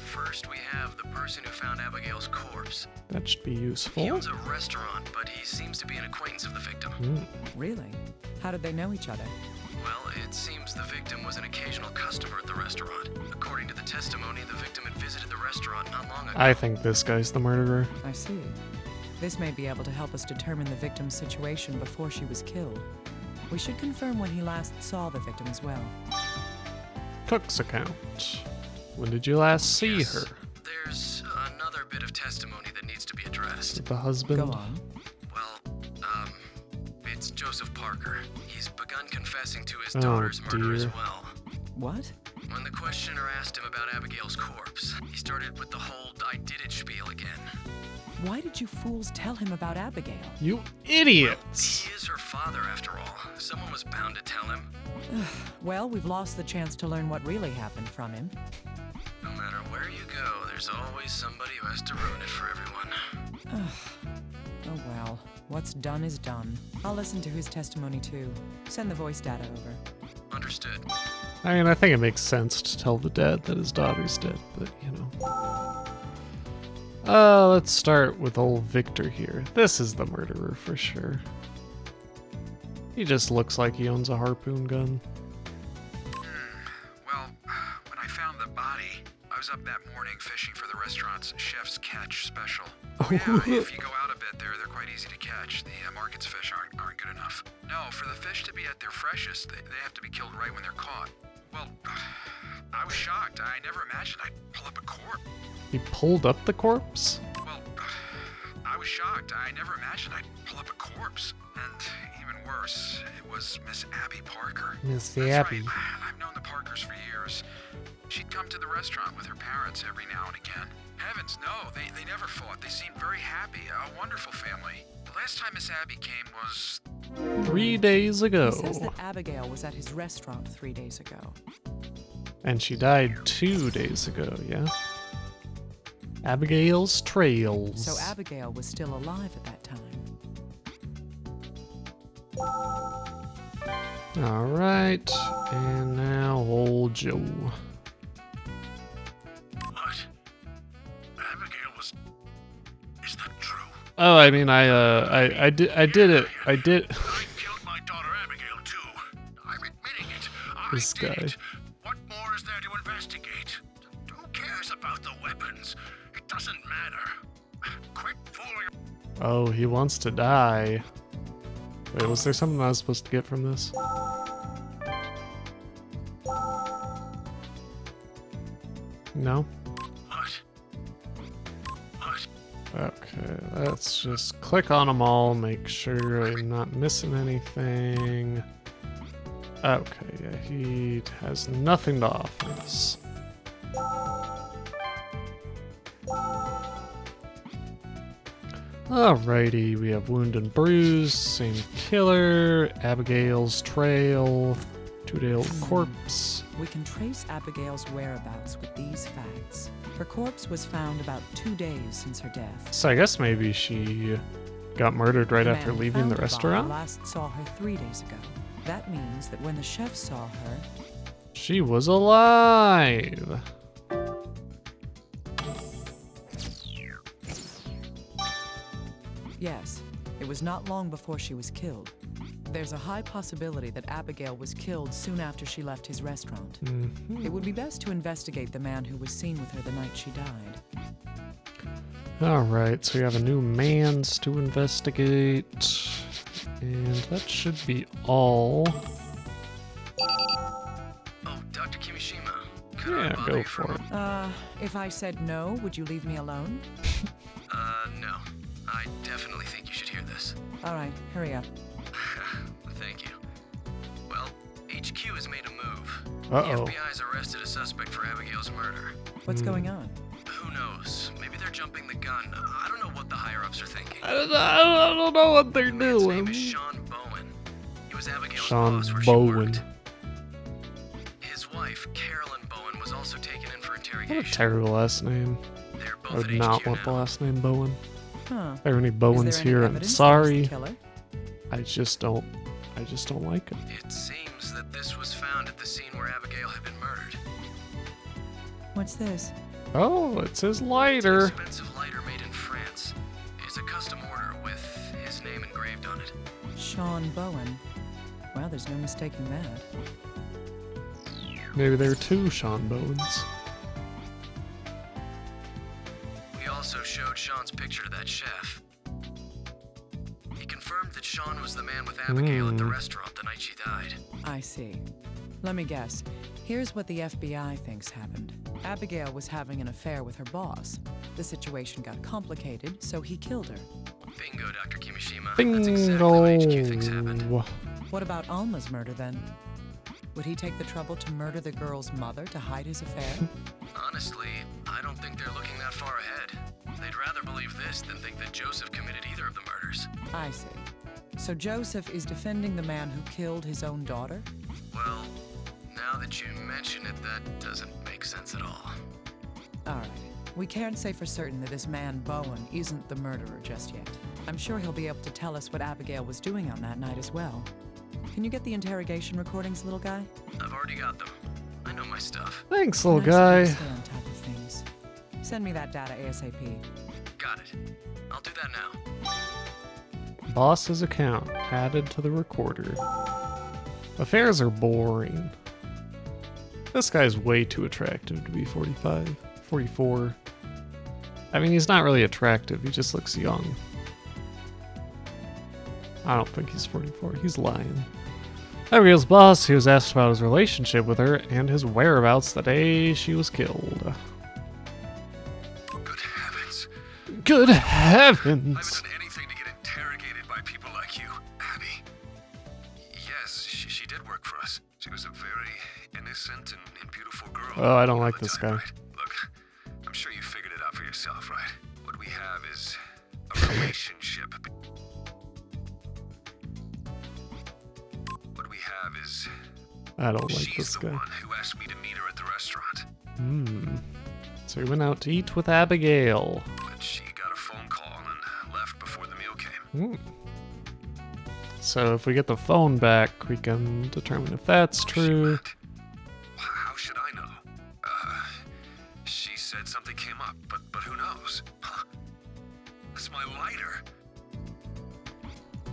First, we have the person who found Abigail's corpse. That should be He useful. owns a restaurant, but he seems to be an acquaintance of the victim. Really? How did they know each other? Well, it seems the victim was an occasional customer at the restaurant. According to the testimony, the victim had visited the restaurant not long ago. I think this guy's the murderer. I see. This may be able to help us determine the victim's situation before she was killed. We should confirm when he last saw the victim as well. Cook's account. When did you last see Yes, her? There's another bit of testimony that needs to be addressed. The husband? Go on. Well, it's Joseph Parker. He's begun confessing to his Oh, daughter's murder as dear. well. What? When the questioner asked him about Abigail's corpse, he started with the whole I did it spiel again. Why did you fools tell him about Abigail? You idiots! He is her father, after all. Someone was bound to tell him. Well, we've lost the chance to learn what really happened from him. No matter where you go, there's always somebody who has to ruin it for everyone. Oh well, what's done is done. I'll listen to his testimony too. Send the voice data over. Understood. I mean, I think it makes sense to tell the dad that his daughter's dead, but you know. Let's start with old Victor here. This is the murderer for sure. He just looks like he owns a harpoon gun. Well, when I found the body, I was up that morning fishing for the restaurant's chef's catch special. Oh yeah, if you go out a bit there, they're quite easy to catch. The market's fish aren't good enough. No, for the fish to be at their freshest, they have to be killed right when they're caught. Well, I was shocked. I never imagined I'd pull up a corpse. He pulled up the corpse? Well, I was shocked. I never imagined I'd pull up a corpse. And even worse, it was Miss Abby Parker. Miss That's Abby. right. I've known the Parkers for years. She'd come to the restaurant with her parents every now and again. Heavens, no. They never fought. They seemed very happy. A wonderful family. The last time Miss Abby came was... 3 days ago. He says that Abigail was at his restaurant 3 days ago. And she died 2 days ago, yeah? Abigail's Trails. So Abigail was still alive at that time. Alright, and now old Joe. What? Abigail was... Is that true? Oh, I mean, I did it. I did. I killed my daughter Abigail, too. I'm admitting it. This did guy. it. What more is there to investigate? Who cares about the weapons? It doesn't matter. Quit fooling. Oh, he wants to die. Wait, was there something I was supposed to get from this? No? What? What? Okay, let's just click on them all, make sure I'm not missing anything. Okay, yeah, he has nothing to offer us. Alrighty, we have Wound and Bruise, same killer, Abigail's Trail, 2-day-old corpse. We can trace Abigail's whereabouts with these facts. Her corpse was found about 2 days since her death. So I guess maybe she got murdered right The after man who leaving found the her body restaurant? last saw her 3 days ago. That means that when the chef saw her, She was alive! yes, it was not long before she was killed. There's a high possibility that Abigail was killed soon after she left his restaurant. Mhm. It would be best to investigate the man who was seen with her the night she died. Alright, so we have a new man's to investigate. And that should be all. Oh, Dr. Kimishima. Could I Yeah, bother go you for a it. If I said no, would you leave me alone? No. I definitely think you should hear this. All right, hurry up. Thank you. Well, HQ has made a move. Uh-oh. The FBI has arrested a suspect for Abigail's murder. What's going on? Who knows? Maybe they're jumping the gun. I don't know what the higher-ups are thinking. I don't know what they're The man's name doing. is Sean Bowen. He was Abigail's Sean boss where Bowen. she worked. His wife, Carolyn Bowen, was also taken in for What a interrogation. terrible last name. They're I both would at not HQ want the now. last name Bowen. Huh. If there are any Is Bowens there any here, I'm evidence that he's sorry. the killer? I just don't like him. It seems that this was found at the scene where Abigail had been murdered. What's this? Oh, it's his It's an lighter. expensive lighter made in France. It's a custom order with his name engraved on it. Sean Bowen. Well, there's no mistaking that. Maybe there are two Sean Bowens. We also showed Sean's picture to that chef. He confirmed that Sean was the man with Abigail at the restaurant the night she died. I see. Let me guess. Here's what the FBI thinks happened. Abigail was having an affair with her boss. The situation got complicated, so he killed her. Bingo, Dr. Kimishima. That's exactly what HQ thinks happened. Bingo. What about Alma's murder then? Would he take the trouble to murder the girl's mother to hide his affair? Honestly, I don't think they're looking that far ahead. They'd rather believe this than think that Joseph committed either of the murders. I see. So Joseph is defending the man who killed his own daughter? Well, now that you mention it, that doesn't make sense at all. All right. We can't say for certain that this man, Bowen, isn't the murderer just yet. I'm sure he'll be able to tell us what Abigail was doing on that night as well. Can you get the interrogation recordings, little guy? I've already got them. I know my stuff. Thanks, little Nice of guy. you to stay on top of things. Send me that data ASAP. Got it. I'll do that now. Boss's account added to the recorder. Affairs are boring. This guy's way too attractive to be 45, 44. I mean, he's not really attractive, he just looks young. I don't think he's 44, he's lying. Abigail's boss, he was asked about his relationship with her and his whereabouts the day she was killed. Good heavens. Good I heavens! haven't done anything to get interrogated by people like you. Abby. Yes, she did work for us. She was a very innocent and beautiful girl. Oh, I don't all like the this time, guy. right? Look, I'm sure you figured it out for yourself. have is I don't like she's this the guy. one who asked me to meet her at the restaurant. So he went out to eat with Abigail. But she got a phone call and left before the meal came. So if we get the phone back, we can determine if that's true. How should I know? She said something came up, but who knows? Huh? That's my lighter.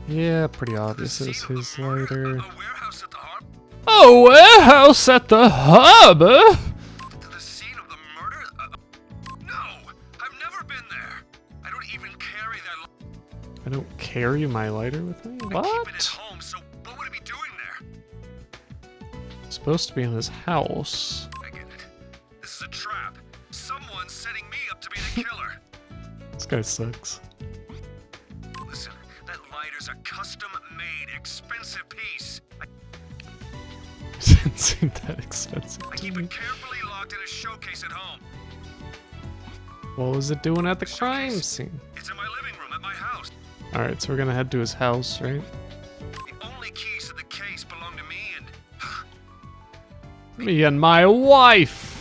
Yeah, pretty obvious it's his lighter. A warehouse at the harbor. A warehouse at the harbor? To the scene of the murder? No, I've never been there. I don't even carry that. I don't carry my lighter with me? I keep it at What? home, so what would it be doing there? Supposed to be in his house. I get it. This is a trap. Someone's setting me up to be the killer. This guy sucks. Listen, that lighter's a custom-made, expensive piece. Didn't seem that expensive I to keep me. it carefully locked in a showcase at home. What was it doing at the crime Showcase? scene? It's in my living room at my house. Alright, so we're gonna head to his house, right? The only keys to the case belong to me and... Me and my wife!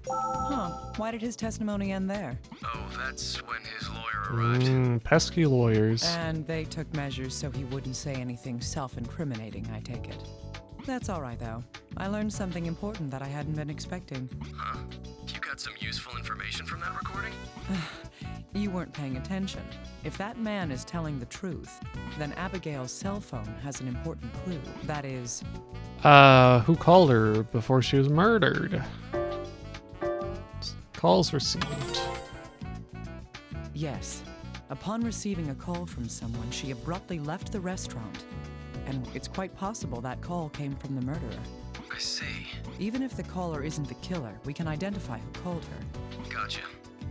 Huh. Why did his testimony end there? Oh, that's when his lawyer arrived. Pesky lawyers. And they took measures so he wouldn't say anything self-incriminating, I take it. That's all right, though. I learned something important that I hadn't been expecting. Huh? You got some useful information from that recording? You weren't paying attention. If that man is telling the truth, then Abigail's cell phone has an important clue. That is... Who called her before she was murdered? Calls received. Yes. Upon receiving a call from someone, she abruptly left the restaurant. And it's quite possible that call came from the murderer. I see. Even if the caller isn't the killer, we can identify who called her. Gotcha.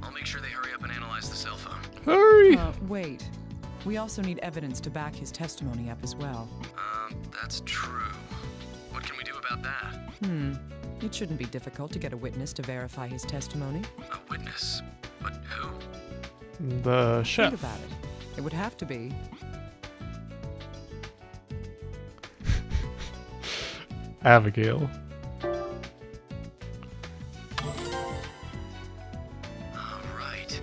I'll make sure they hurry up and analyze the cell phone. Hurry! Wait. We also need evidence to back his testimony up as well. That's true. What can we do about that? It shouldn't be difficult to get a witness to verify his testimony. A witness? But who? The chef. Think about it. It would have to be. Abigail. Right.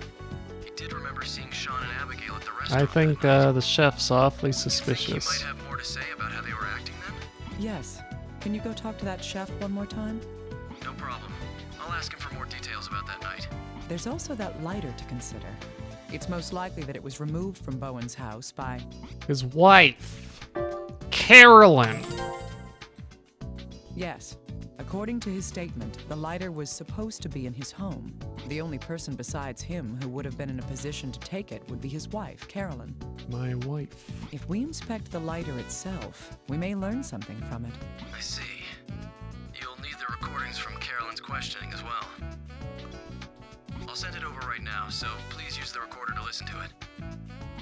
He did remember seeing Sean and Abigail at the I restaurant. think the chef's awfully Think you suspicious. might have more to say about how they were acting then? Yes. Can you go talk to that chef one more time? No problem. I'll ask him for more details about that night. There's also that lighter to consider. It's most likely that it was removed from Bowen's house by... His wife, Carolyn. Yes. According to his statement, the lighter was supposed to be in his home. The only person besides him who would have been in a position to take it would be his wife, Carolyn. My wife. If we inspect the lighter itself, we may learn something from it. I see. You'll need the recordings from Carolyn's questioning as well. I'll send it over right now, so please use the recorder to listen to it.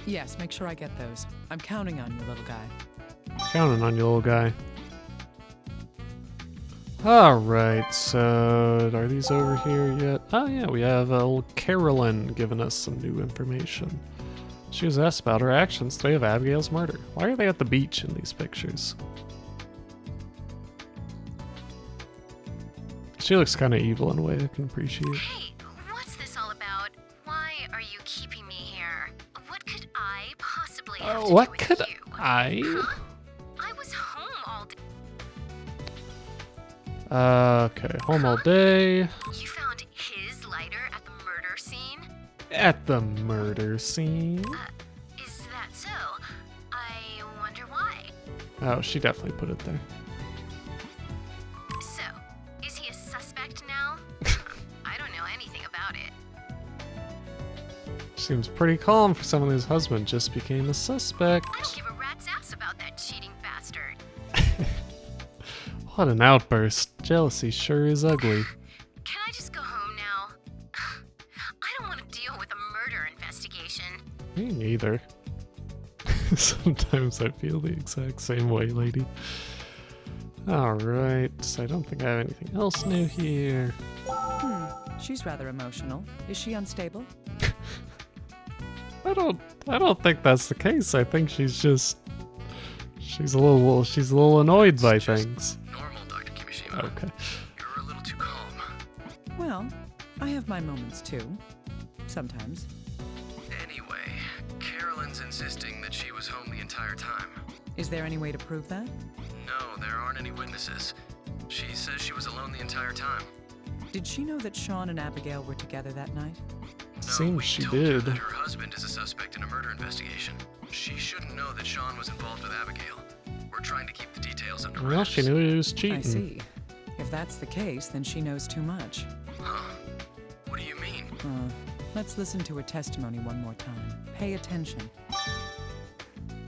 Yes, make sure I get those. I'm counting on you, little guy. Counting on you, little guy. Alright, so are these over here yet? Oh yeah, we have old Carolyn giving us some new information. She was asked about her actions the day of Abigail's murder. Why are they at the beach in these pictures? She looks kind of evil in a way I can appreciate. Hey, what's this all about? Why are you keeping me here? What could I possibly have to do What with could you? I? Huh? I was home all day. Okay, home all day. You found his lighter at the murder scene? At the murder scene. Is that so? I wonder why. Oh, she definitely put it there. So, is he a suspect now? I don't know anything about it. Seems pretty calm for someone whose husband just became a suspect. I don't give a rat's ass about that cheating bastard. What an outburst. Jealousy sure is ugly. Can I just go home now? I don't want to deal with a murder investigation. Me neither. Sometimes I feel the exact same way, lady. Alright, so I don't think I have anything else new here. She's rather emotional. Is she unstable? I don't think that's the case. I think she's just She's a little annoyed by It's just things. normal, Dr. Kimishima. Okay. You're a little too calm. Well, I have my moments too. Sometimes. Anyway, Carolyn's insisting that she was home the entire time. Is there any way to prove that? No, there aren't any witnesses. She says she was alone the entire time. Did she know that Sean and Abigail were together that night? No, Seems we she told her did. that her husband is a suspect in a murder investigation. She shouldn't know that Sean was involved with Abigail. We're trying to keep the details under Well, wraps. she knew he was cheating. I see. If that's the case, then she knows too much. Huh. What do you mean? Let's listen to her testimony one more time. Pay attention.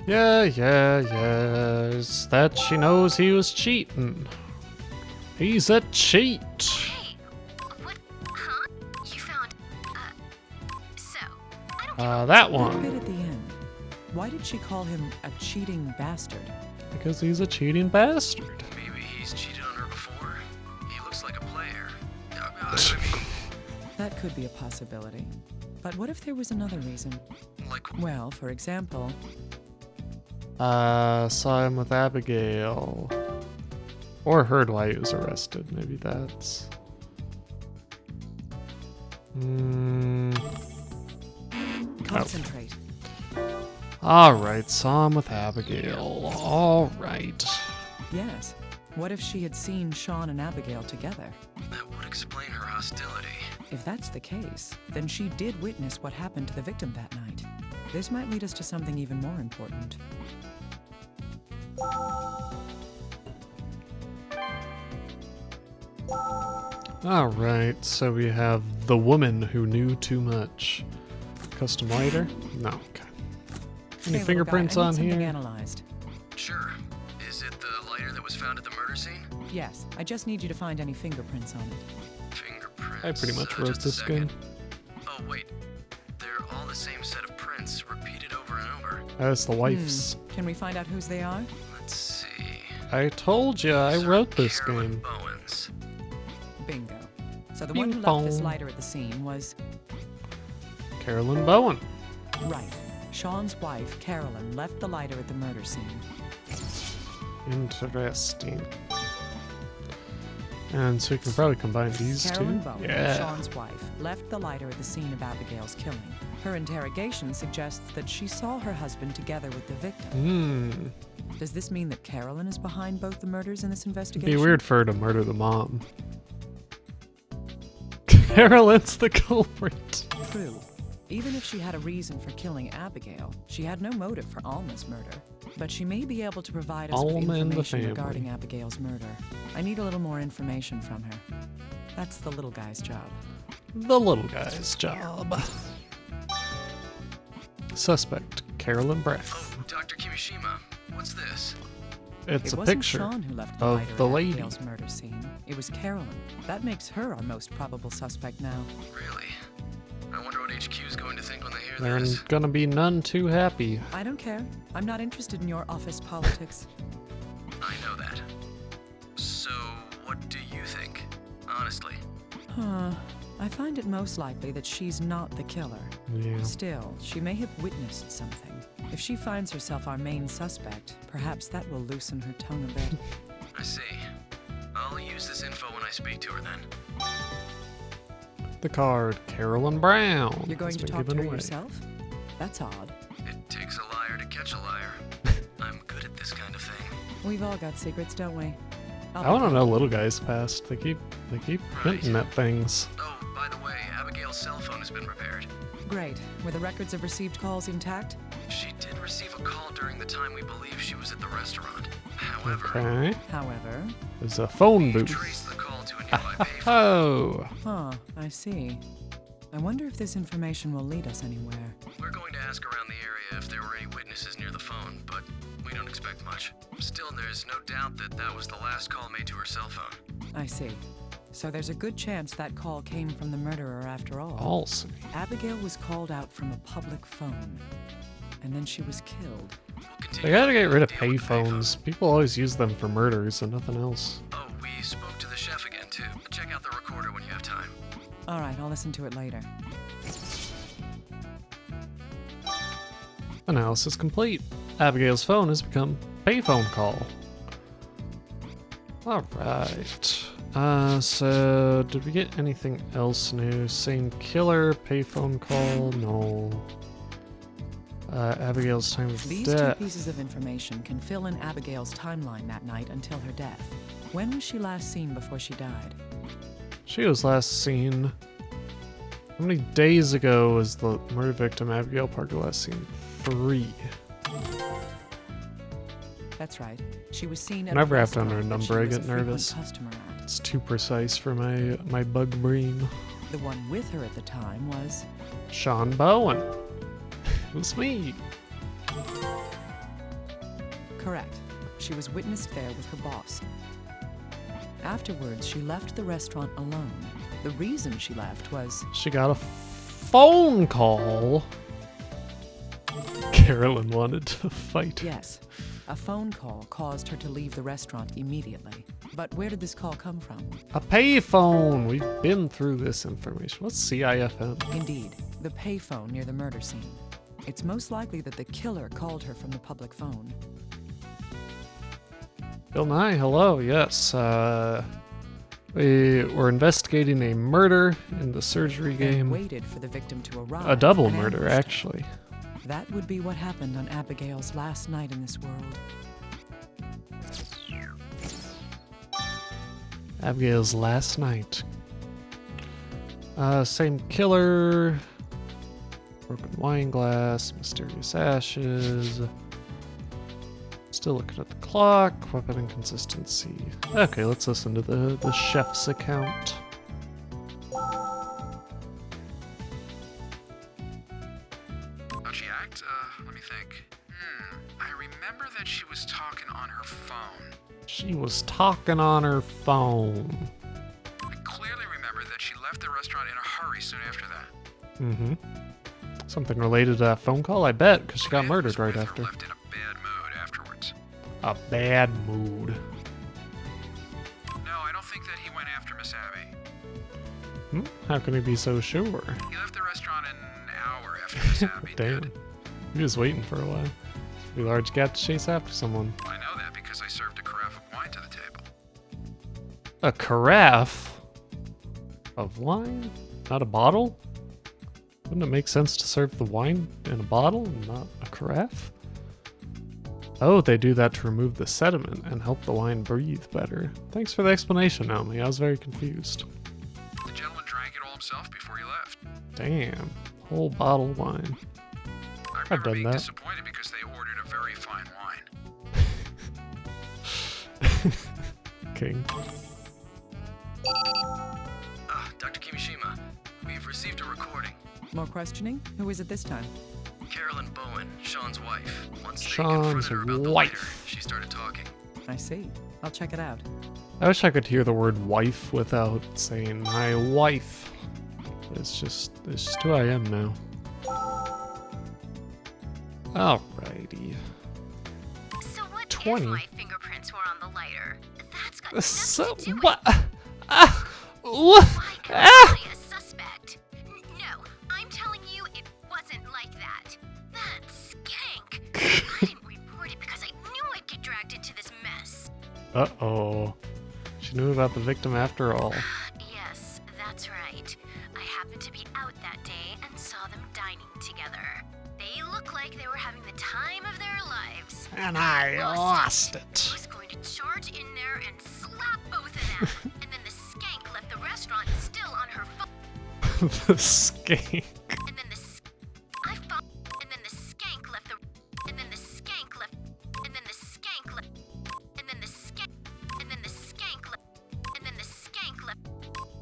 Yes. That she knows he was cheating. He's a cheat. Hey, what? Huh? You found. So, I don't That That one. bit at the end. Why did she call him a cheating bastard? Because he's a cheating bastard. Maybe he's cheated on her before. He looks like a player. I mean, That could be a possibility. But what if there was another reason? like, Well, for example, Saw him with Abigail. Or heard why he was arrested. Maybe that's. concentrate. Alright, saw him with Abigail. Alright. Yes. What if she had seen Sean and Abigail together? that would explain her hostility. If that's the case, then she did witness what happened to the victim that night. This might lead us to something even more important. Alright, so we have the woman who knew too much. Custom lighter? No, okay. Any Hey, little fingerprints guy, I need on something here? analyzed. Sure. Is it the lighter that was found at the murder scene? Yes, I just need you to find any fingerprints on it. Fingerprints. I pretty much wrote just a this game. second. Oh, wait. They're all the same set of prints, repeated over and over. That's the wife's. Can we find out whose they are? Let's see. I told you, I These are wrote this Carolyn game. Bowens. Bingo. So the one who Bing left this bong. lighter at the scene was Carolyn Bowen. right. Sean's wife, Carolyn, left the lighter at the murder scene. Interesting. And so we can probably combine these Carolyn two. Bowen, Yeah. Sean's wife, left the lighter at the scene of Abigail's killing. Her interrogation suggests that she saw her husband together with the victim. Does this mean that Carolyn is behind both the murders in this It'd investigation? be weird for her to murder the mom. Carolyn's the culprit. True. Even if she had a reason for killing Abigail, she had no motive for Alma's murder. But she may be able to provide us with Alma and the information family. regarding Abigail's murder. I need a little more information from her. That's the little guy's job. The little guy's job. Suspect, Carolyn Brown. Oh, Dr. Kimishima, what's this? It's It a wasn't picture Sean who left of lighter the at lady. Abigail's murder scene. It was Carolyn. That makes her our most probable suspect now. Really? I wonder what HQ's going to think when they hear They're this. gonna be none too happy. I don't care. I'm not interested in your office politics. I know that. So, what do you think? Honestly. I find it most likely that she's not the killer. Yeah. Still, she may have witnessed something. If she finds herself our main suspect, perhaps that will loosen her tongue a bit. I see. I'll use this info when I speak to her then. The card, Carolyn Brown. You're going has to been talk to given her away. yourself? That's odd. It takes a liar to catch a liar. I'm good at this kind of thing. We've all got secrets, don't we? I want to know little guy's past. They keep hinting at things. Oh, by the way, Abigail's cell phone has been repaired. Great. Were the records of received calls intact? She did receive a call during the time we believe she was at the restaurant. However, Okay. However, There's a phone we booth. traced the call to a nearby payphone. Oh. I see. I wonder if this information will lead us anywhere. We're going to ask around the area if there were any witnesses near the phone, but we don't expect much. Still, there's no doubt that that was the last call made to her cell phone. I see. So there's a good chance that call came from the murderer after all. Also. Abigail was called out from a public phone. And then she was killed. We'll They continue gotta get rid of to deal with the payphones. People always use them for murders and nothing else. Oh, we spoke to the chef again, too. Check out the recorder when you have time. All right, I'll listen to it later. Analysis complete. Abigail's phone has become payphone call. Alright. So did we get anything else new? Same killer, payphone call? No. Abigail's time of These death. 2 pieces of information can fill in Abigail's timeline that night until her death. When was she last seen before she died? She was last seen. How many days ago was the murder victim Abigail Parker last seen? 3. That's right. She was seen at Whenever a I have to enter a restaurant that she number, I was a get frequent nervous. customer at. It's too precise for my bug brain. The one with her at the time was Sean Bowen. It was me. correct. She was witnessed there with her boss. Afterwards, she left the restaurant alone. The reason she left was She got a phone call. Carolyn wanted to fight. yes, a phone call caused her to leave the restaurant immediately. But where did this call come from? A payphone. We've been through this information. What's CIFM? Indeed, the payphone near the murder scene. It's most likely that the killer called her from the public phone. Bill Nye, hello. Yes. We were investigating a murder in the surgery And game. waited for the victim to arrive. A double and murder, ambushed her. actually. That would be what happened on Abigail's last night in this world. Abigail's last night. Same killer. Broken wine glass. Mysterious ashes. Still looking at the clock. Weapon inconsistency. Okay, let's listen to the chef's account. How'd she act? Let me think. I remember that she was talking on her phone. She was talking on her phone. I clearly remember that she left the restaurant in a hurry soon after that. Mm-hmm. Something related to that phone call, I bet, because she got Man murdered was right with her after. left in a bad mood afterwards. A bad mood. No, I don't think that he went after Miss Abby. How can he be so sure? He left the restaurant an hour after Miss Abby Damn. did. He was waiting for a while. Be large gap to chase after someone. I know that because I served a carafe of wine to the table. A carafe of wine? Not a bottle? Wouldn't it make sense to serve the wine in a bottle and not a carafe? Oh, they do that to remove the sediment and help the wine breathe better. Thanks for the explanation, Naomi. I was very confused. The gentleman drank it all himself before he left. Damn. Whole bottle of wine. I remember done being that. disappointed because they ordered a very fine wine. King. Dr. Kimishima, we've received a recording. More questioning? Who is it this time? Carolyn Bowen, Sean's wife. Once they Sean's confronted her about the wife. lighter, she started talking. I see. I'll check it out. I wish I could hear the word wife without saying my wife. It's just who I am now. Alrighty. So what 20. if my fingerprints were on the lighter? That's got nothing So to do with what? why Ah! currently a suspect. No, I'm telling you it wasn't like that. That skank. I didn't report it because I knew I'd get dragged into this mess. Uh-oh. She knew about the victim after all. Yes, that's right. I happened to be out that day and saw them dining together. They looked like they were having the time of their lives. And I lost I it. was going to charge in there and slap both of them. And then the skank left the restaurant still on her phone. The skank. And then I found. And then the skank left the. And then the skank left. And then the skank left. And then the skank. And then the skank left. And then the skank left.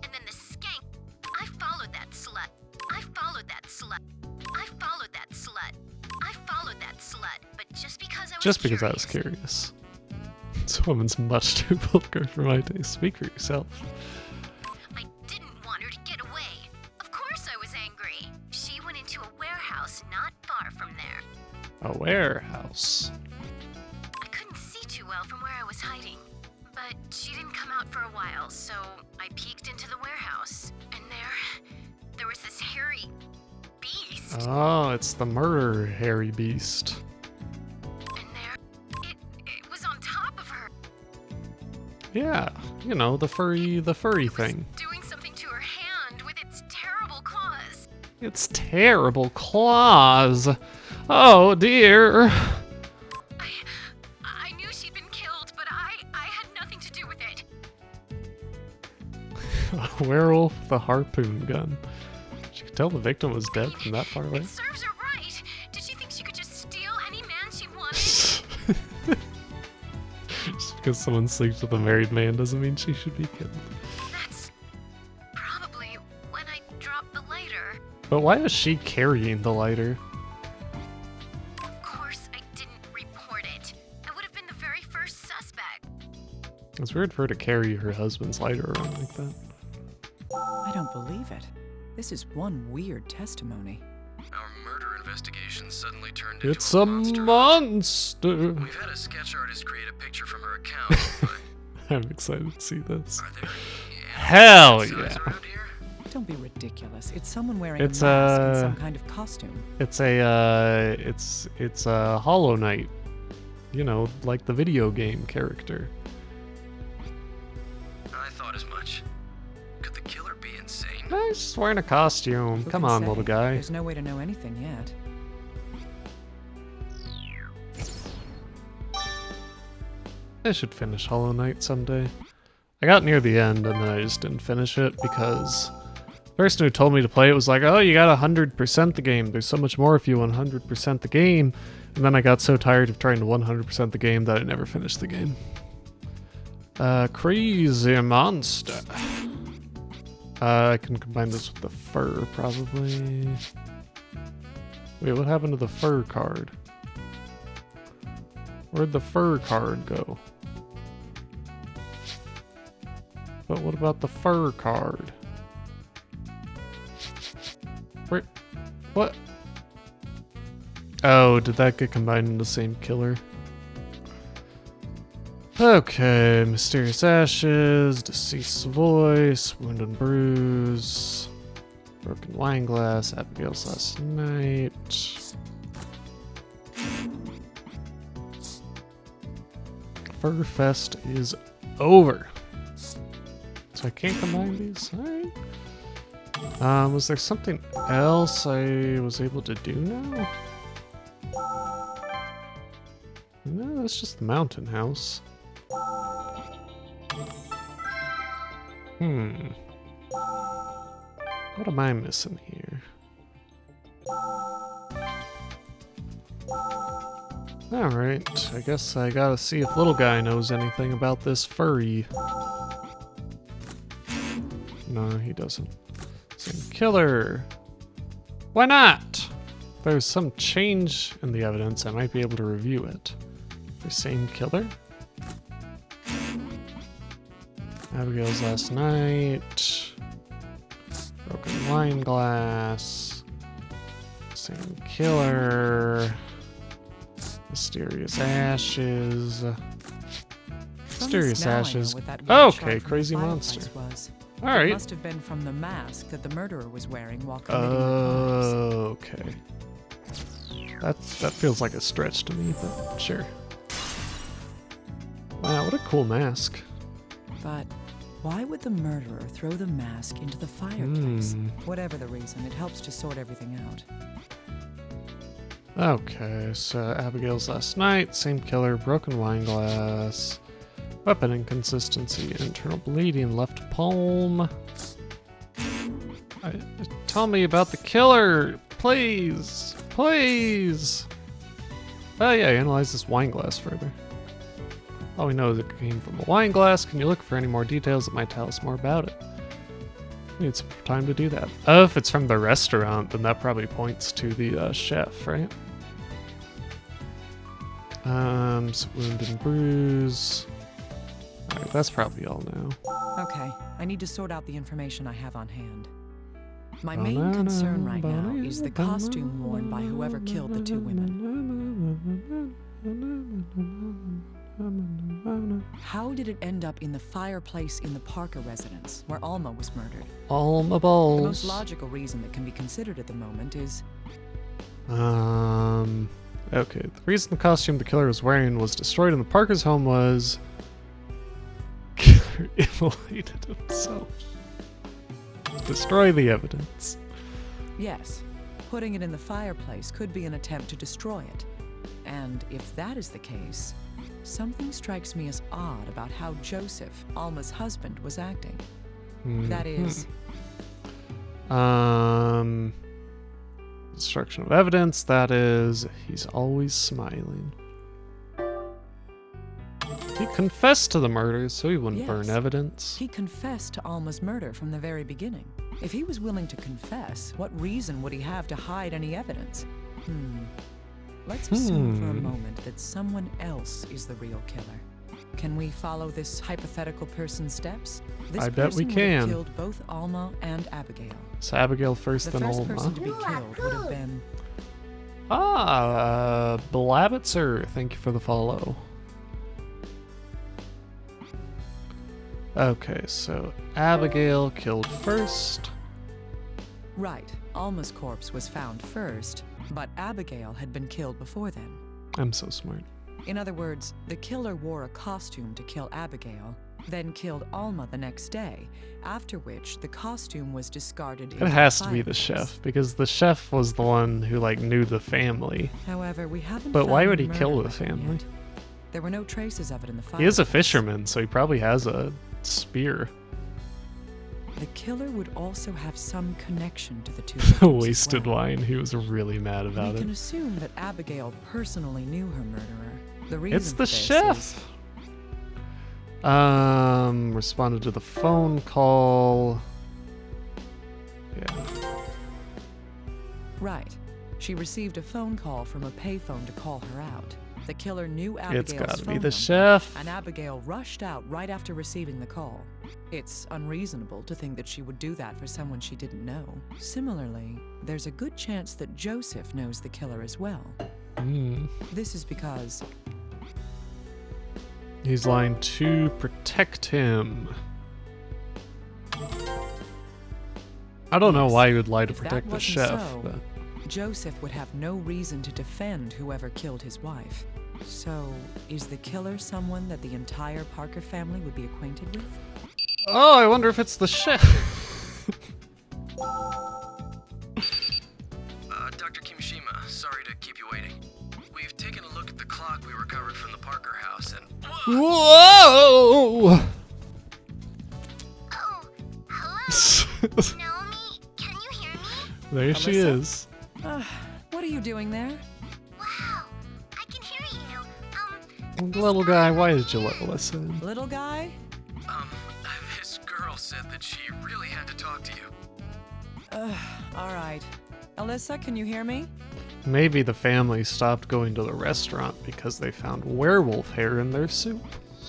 And then the skank. I followed that slut. I followed that slut. I followed that slut. I followed that slut. But just because I was Just because I was curious. This woman's much too vulgar for my taste. Speak for yourself. I didn't want her to get away. Of course I was angry. She went into a warehouse not far from there. A warehouse. I couldn't see too well from where I was hiding. But she didn't come out for a while, so I peeked into the warehouse. And there was this hairy beast. Oh, it's the murder hairy beast. Yeah, you know, the furry thing. Doing something to her hand with its terrible claws. It's terrible claws. Oh dear. I knew she'd been killed, but I had nothing to do with it. A werewolf with a harpoon gun. She could tell the victim was dead from that far away. It serves her right. Did she think she could just steal any man she wanted? Just because someone sleeps with a married man doesn't mean she should be killed. That's probably when I dropped the lighter. But why is she carrying the lighter? Of course I didn't report it. I would have been the very first suspect. It's weird for her to carry her husband's lighter around like that. I don't believe it. This is one weird testimony. Our murder investigation suddenly turned into It's a a monster. monster. We've had a sketch artist create a picture from her account, but I'm excited to see this. are there any Hell animals yeah. around here? Don't be ridiculous. It's someone wearing It's, a mask and some kind of costume. It's a it's a Hollow Knight. You know, like the video game character. I thought as much. Could the killer be insane? He's just wearing a costume. Who Come can on, say? little guy. There's no way to know anything yet. I should finish Hollow Knight someday. I got near the end and then I just didn't finish it because the person who told me to play it was like, oh, you gotta 100% the game. There's so much more if you 100% the game. And then I got so tired of trying to 100% the game that I never finished the game. Crazy monster. I can combine this with the fur, probably. Wait, what happened to the fur card? Where'd the fur card go? But what about the fur card? Where? What? Oh, did that get combined in the same killer? Okay, mysterious ashes, deceased voice, wound and bruise, broken wine glass, Abigail's last night. Fur Fest is over. So I can't combine these? Alright. Was there something else I was able to do now? No, that's just the mountain house. What am I missing here? Alright, I guess I gotta see if little guy knows anything about this furry. No, he doesn't. Same killer. Why not? If there's some change in the evidence, I might be able to review it. The same killer? Abigail's last night. Broken wine glass. Same killer. Mysterious ashes. Mysterious Now I know ashes. what that weird shot Okay, from crazy the monster. fireplace was. It Alright. must have been from the mask that the murderer was wearing while committing the crimes. Okay. That feels like a stretch to me, but sure. Wow, what a cool mask. But why would the murderer throw the mask into the fireplace? Hmm. Whatever the reason, it helps to sort everything out. Okay, so Abigail's last night, same killer, broken wine glass, weapon inconsistency, internal bleeding, left palm. Tell me about the killer, please, please. Oh yeah, analyze this wine glass further. All we know is it came from a wine glass. Can you look for any more details that might tell us more about it? We need some time to do that. Oh, if it's from the restaurant, then that probably points to the chef, right? So wound and bruise. Alright, that's probably all now. Okay, I need to sort out the information I have on hand. My main concern right now is the costume worn by whoever killed the two women. How did it end up in the fireplace in the Parker residence, where Alma was murdered? Alma The most balls. logical reason that can be considered at the moment is Okay, the reason the costume the killer was wearing was destroyed in the Parker's home was immolated himself. Destroy the evidence. Yes, putting it in the fireplace could be an attempt to destroy it. And if that is the case, something strikes me as odd about how Joseph, Alma's husband, was acting. That is... Destruction of evidence, that is, he's always smiling. He confessed to the murders, so he wouldn't burn Yes. evidence. He confessed to Alma's murder from the very beginning. If he was willing to confess, what reason would he have to hide any evidence? Let's assume for a moment that someone else is the real killer. Can we follow this hypothetical person's steps? This I bet we person would have can. killed both Alma and Abigail. So Abigail first, The then first Alma. person to be killed would have been... Blabitzer, thank you for the follow. Okay, so Abigail killed first. Right, Alma's corpse was found first, but Abigail had been killed before then. I'm so smart. In other words, the killer wore a costume to kill Abigail, then killed Alma the next day, after which the costume was discarded into It has to be the fireplace. chef, because the chef was the one who, like, knew the family. However, we haven't But why found would the he kill murder the weapon family? yet. There were no traces of it in the fireplace. He is a fisherman, so he probably has a spear. The killer would also have some connection to the two victims as Wasted well. wine, he was really mad about We can it. assume that Abigail personally knew her murderer. The reason It's for the this chef! is- Responded to the phone call. Yeah. Right. She received a phone call from a payphone to call her out. The killer knew It's Abigail's gotta phone be the number, chef. and Abigail rushed out right after receiving the call. It's unreasonable to think that she would do that for someone she didn't know. Similarly, there's a good chance that Joseph knows the killer as well. This is because He's lying to protect him. I don't know Yes. why he would lie to If that protect the wasn't chef. so, But Joseph would have no reason to defend whoever killed his wife. So, is the killer someone that the entire Parker family would be acquainted with? oh, I wonder if it's the chef. Dr. Kimishima, sorry to keep you waiting. We've taken a look at the clock we recovered from the Parker house, and Whoa! Oh, hello? Naomi, can you hear me? There she Alyssa? is. What are you doing there? Wow, I can hear you. This Little guy guy, why over did you let here. Alyssa in? Little guy? this girl said that she really had to talk to you. All right. Alyssa, can you hear me? Maybe the family stopped going to the restaurant because they found werewolf hair in their soup.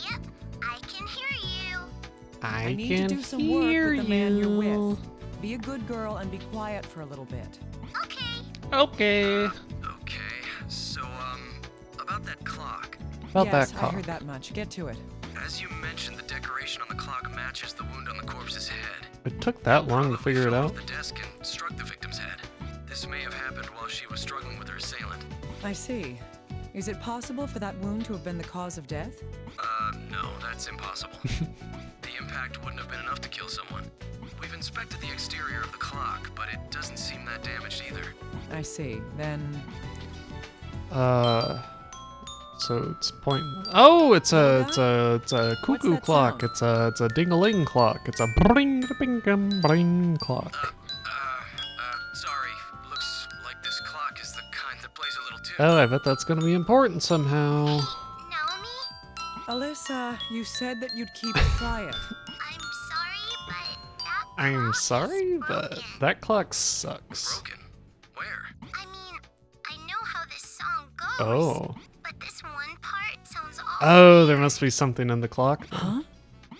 Yep, I can hear you. I need to do some work with the man you're with. Be a good girl and be quiet for a little bit. Okay. Okay. Okay, so, about that clock. About yes, that I cock. heard that much. Get to it. As you mentioned, the decoration on the clock matches the wound on the corpse's head. It took that long to Probably figure it fell out. off the desk and struck the victim's head. This may have happened while she was struggling with her assailant. I see. Is it possible for that wound to have been the cause of death? No, that's impossible. The impact wouldn't have been enough to kill someone. We've inspected the exterior of the clock, but it doesn't seem that damaged either. I see. Then So it's pointing. Oh, it's a What's cuckoo that clock. sound? It's a ding-a-ling clock. It's a bring bing bring clock. Sorry. Looks like this clock is the kind that plays a little tune. Oh, I bet that's gonna be important somehow. Naomi, Alyssa, you said that you'd keep quiet. I'm sorry, but that I'm clock is sorry, but broken. that clock sucks. Broken. Where? I mean, I know how this song goes. Oh. But this one part sounds all Oh, there must be something in the clock. then. Huh?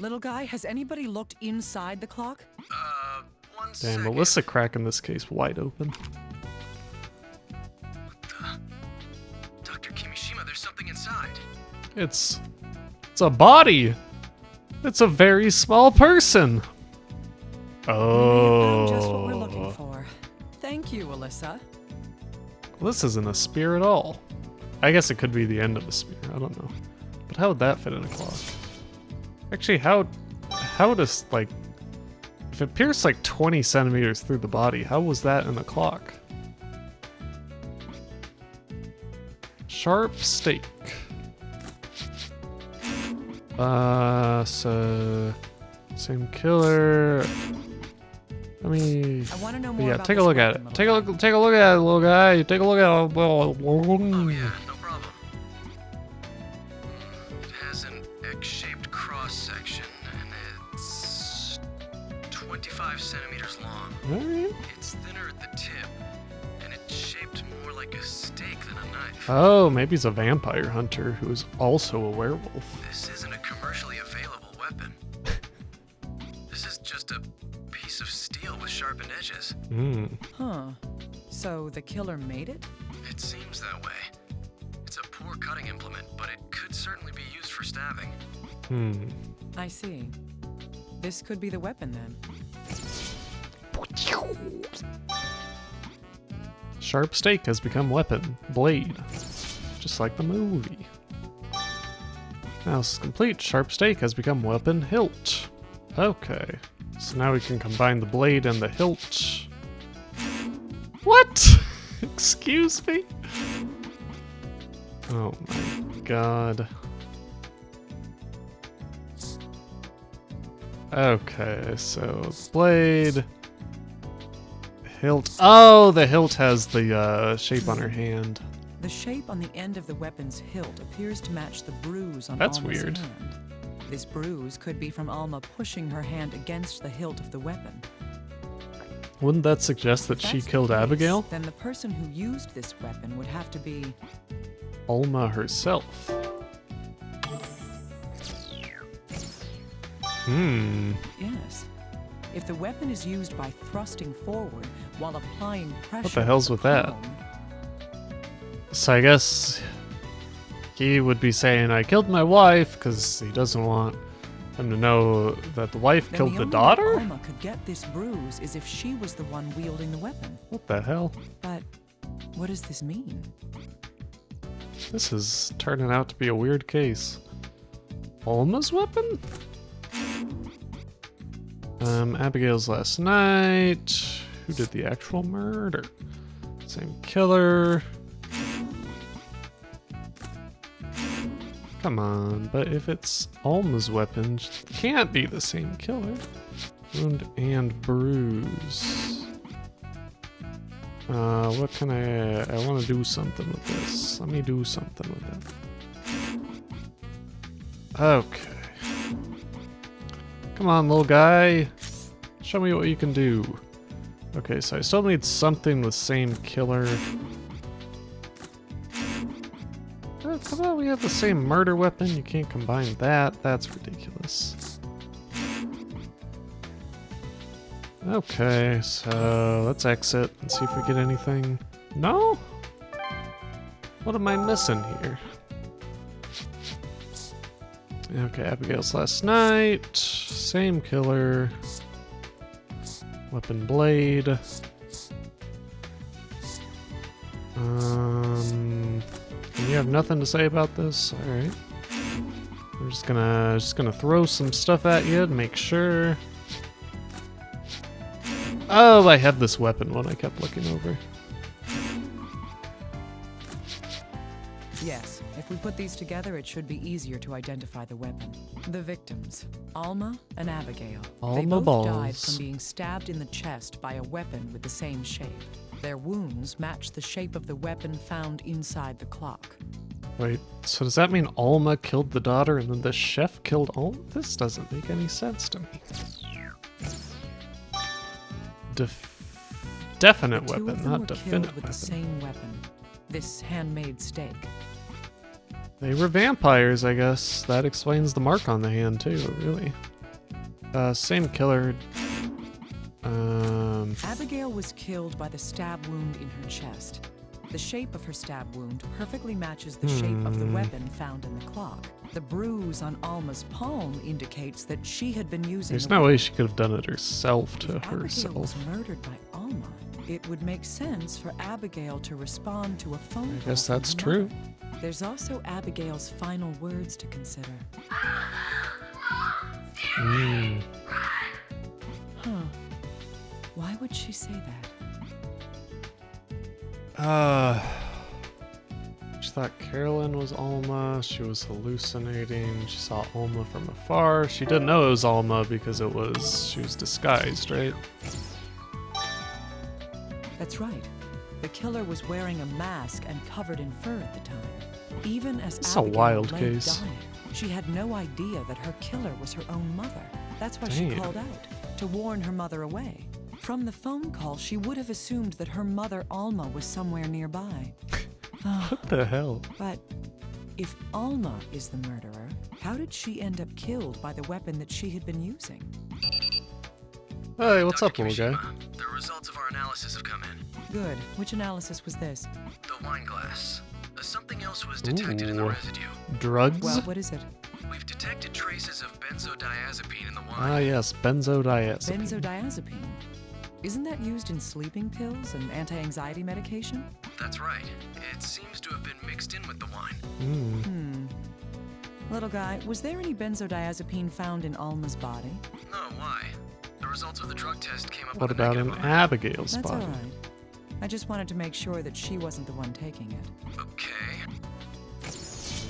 Little guy, has anybody looked inside the clock? One Damn, second. Melissa cracking this case wide open. Dr. Kimishima, there's something inside. It's a body. It's a very small person. We may have found just what we're Oh. looking for. Thank you, Alyssa. Well, this isn't a spear at all. I guess it could be the end of a spear. I don't know. But how would that fit in a clock? Actually, how how does, like, if it pierced like 20 centimeters through the body, how was that in the clock? Sharp stake. So same killer. I mean, I want to know more yeah, about take a this look at weapon, it. little Take a guy. look at it, little guy. Take a look at it. Oh yeah, no problem. It has an X-shaped cross section, and it's 25 centimeters long. Alright. It's thinner at the tip, and it's shaped more like a stake than a knife. Oh, maybe he's a vampire hunter who is also a werewolf. This isn't a commercially available weapon. This is just a piece of steel with sharpened edges. Hmm. Huh. So the killer made it? It seems that way. It's a poor cutting implement, but it could certainly be used for stabbing. Hmm. I see. This could be the weapon then. Sharp stake has become weapon. Blade. Just like the movie. Now this is complete. Sharp stake has become weapon. Hilt. Okay. So now we can combine the blade and the hilt. What? Excuse me? Oh my god. Okay, so blade. Hilt. Oh, the hilt has the shape on her hand. The shape on the end of the weapon's hilt appears to match the bruise on That's Alma's weird. hand. This bruise could be from Alma pushing her hand against the hilt of the weapon. Wouldn't that suggest that If she that's the killed case, Abigail? Then the person who used this weapon would have to be... Alma herself. Hmm. Yes. If the weapon is used by thrusting forward while applying pressure... What the hell's with that? palm, So I guess he would be saying, I killed my wife, because he doesn't want them to know that the wife then killed the the only way daughter? Alma could get this bruise is if she was the one wielding the weapon. What the hell? But what does this mean? This is turning out to be a weird case. Alma's weapon? Abigail's last night. Who did the actual murder? Same killer. Come on, but if it's Alma's weapon, it can't be the same killer. Wound and bruise. What can I want to do something with this. Let me do something with it. Okay. Come on, little guy. Show me what you can do. Okay, so I still need something with same killer. Oh, come on, we have the same murder weapon. You can't combine that. That's ridiculous. Okay, so let's exit and see if we get anything. No? What am I missing here? Okay, Abigail's last night. Same killer. Weapon blade. You have nothing to say about this? Alright. I'm just gonna throw some stuff at you to make sure. Oh, I have this weapon one I kept looking over. Yes, if we put these together, it should be easier to identify the weapon. The victims, Alma and Abigail. They Alma both died balls. from being stabbed in the chest by a weapon with the same shape. Their wounds match the shape of the weapon found inside the clock. Wait, so does that mean Alma killed the daughter and then the chef killed Alma? This doesn't make any sense to me. Definite The two weapon, of them not were definite killed with weapon. the same weapon, this handmade stake. They were vampires, I guess. That explains the mark on the hand, too, really. Same killer. Abigail was killed by the stab wound in her chest. The shape of her stab wound perfectly matches the shape of the weapon found in the clock. The bruise on Alma's palm indicates that she had been using There's the no way weapon. she could have done it herself to If Abigail herself. was murdered by Alma, it would make sense for Abigail to respond to a phone I call guess from that's her true. mother. There's also Abigail's final words to consider. Mm. Huh. Why would she say that? She thought Carolyn was Alma. She was hallucinating. She saw Alma from afar. She didn't know it was Alma because she was disguised, right? That's right. The killer was wearing a mask and covered in fur at the time. Even as It's a Abigail wild lay case. dying, she had no idea that her killer was her own mother. That's why Damn. she called out, to warn her mother away. From the phone call, she would have assumed that her mother, Alma, was somewhere nearby. What the hell? But if Alma is the murderer, how did she end up killed by the weapon that she had been using? Hey, what's Dr. up, little guy? Kimishima, the results of our analysis have come in. Good. Which analysis was this? The wine glass. Something else was detected in the Ooh. residue. Drugs? Well, what is it? We've detected traces of benzodiazepine in the wine. Ah, yes, benzodiazepine. Benzodiazepine. Isn't that used in sleeping pills and anti-anxiety medication? That's right. It seems to have been mixed in with the wine. Mm. Little guy, was there any benzodiazepine found in Alma's body? No, why? The results of the drug test came up What with a about in negative on it. Abigail's That's body? all right. I just wanted to make sure that she wasn't the one taking it. Okay.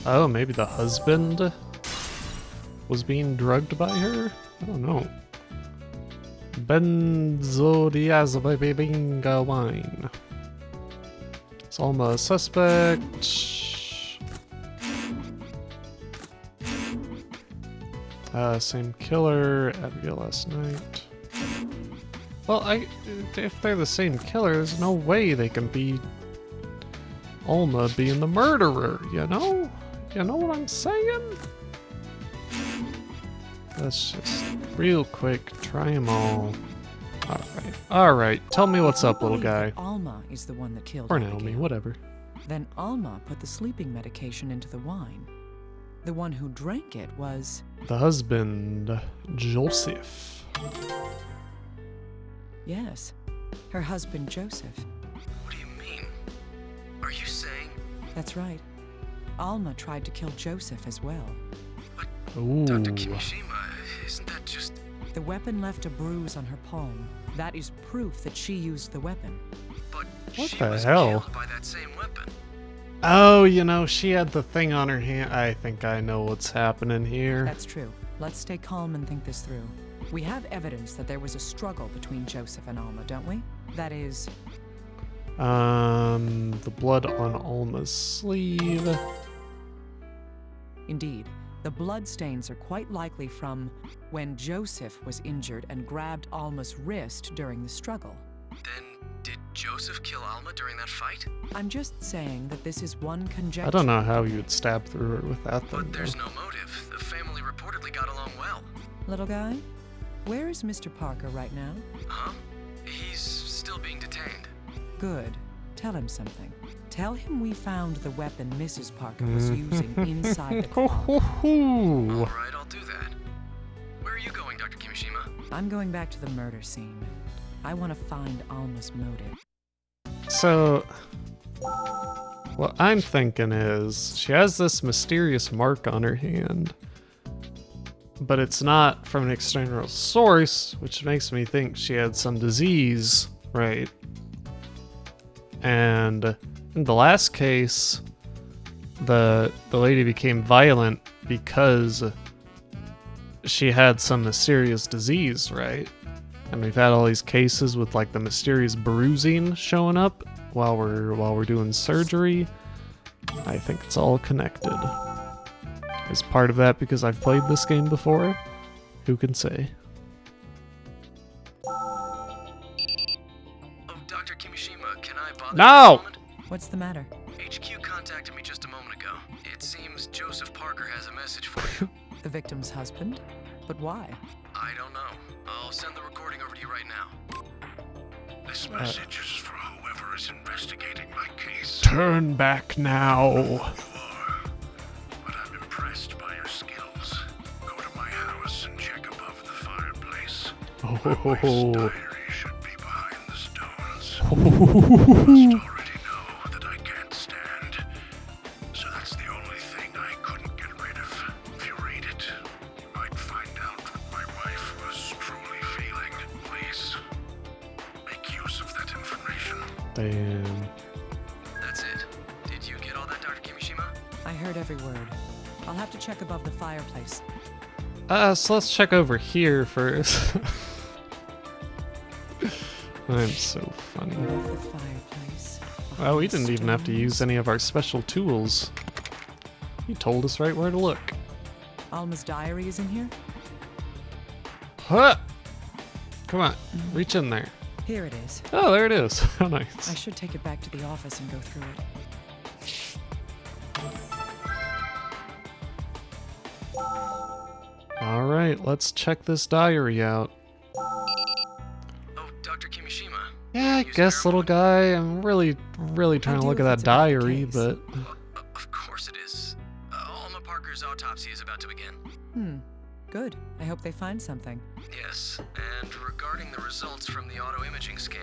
Oh, maybe the husband was being drugged by her? I don't know. Benzodiazepine wine. Is Alma a suspect? Same killer, Abigail last night. Well, if they're the same killer, there's no way they can be Alma being the murderer, you know? You know what I'm saying? Let's just real quick try them all. Alright. Tell me what's up, little guy. Alma is the one that killed Or Abigail. Naomi, whatever. Then Alma put the sleeping medication into the wine. The one who drank it was... The husband, Joseph. Yes, her husband Joseph. What do you mean? Are you saying? That's right. Alma tried to kill Joseph as well. Ooh. Dr. Kimishima, isn't that just... The weapon left a bruise on her palm. That is proof that she used the weapon. But What she the was hell? killed by that same weapon. Oh, you know, she had the thing on her hand. I think I know what's happening here. That's true. Let's stay calm and think this through. We have evidence that there was a struggle between Joseph and Alma, don't we? That is... The blood on Alma's sleeve. Indeed, the bloodstains are quite likely from when Joseph was injured and grabbed Alma's wrist during the struggle. Then, did Joseph kill Alma during that fight? I'm just saying that this is one conjecture. I don't know how you'd stab through her with that thing. But there's though. no motive. The family reportedly got along well. Little guy, where is Mr. Parker right now? Huh? He's still being detained. Good. Tell him something. Tell him we found the weapon Mrs. Parker was using inside the car. All right, I'll do that. Where are you going, Dr. Kimishima? I'm going back to the murder scene. I want to find Alma's motive. So, what I'm thinking is she has this mysterious mark on her hand, but it's not from an external source, which makes me think she had some disease, right? And in the last case, the lady became violent because she had some mysterious disease, right? And we've had all these cases with like the mysterious bruising showing up while we're doing surgery. I think it's all connected. Is part of that because I've played this game before? Who can say? Oh, Dr. Kimishima, can I bother No! you for a moment? What's the matter? HQ contacted me just a moment ago. It seems Joseph Parker has a message for you. The victim's husband? But why? I don't know. I'll send the recording over to you right now. This message is for whoever is investigating my case. Turn back now. You are, but I'm impressed by your skills. Go to my house and check above the fireplace. My wife's Oh. diary should be behind the stones. You must already know that I can't stand, so that's the only thing I couldn't get rid of. If you read it, you might find out what Damn. That's it. Did you get all that, Dr. Kimishima? I heard every word. I'll have to check above the fireplace. So let's check over here first. I'm so funny. Above the fireplace. Well, we didn't even have to use any of our special tools. He told us right where to look. Alma's diary is in here? Huh! Come on, reach in there. Here it is. Oh, there it is. How I nice. should take it back to the office and go through it. Alright, let's check this diary out. Oh, Dr. Kimishima. Yeah, I Use guess, little guy. I'm really trying to do look if at that it's about the diary, case. but... Of course it is. Alma Parker's autopsy is about to begin. Good. I hope they find something. Yes, and regarding the results from the auto-imaging scan,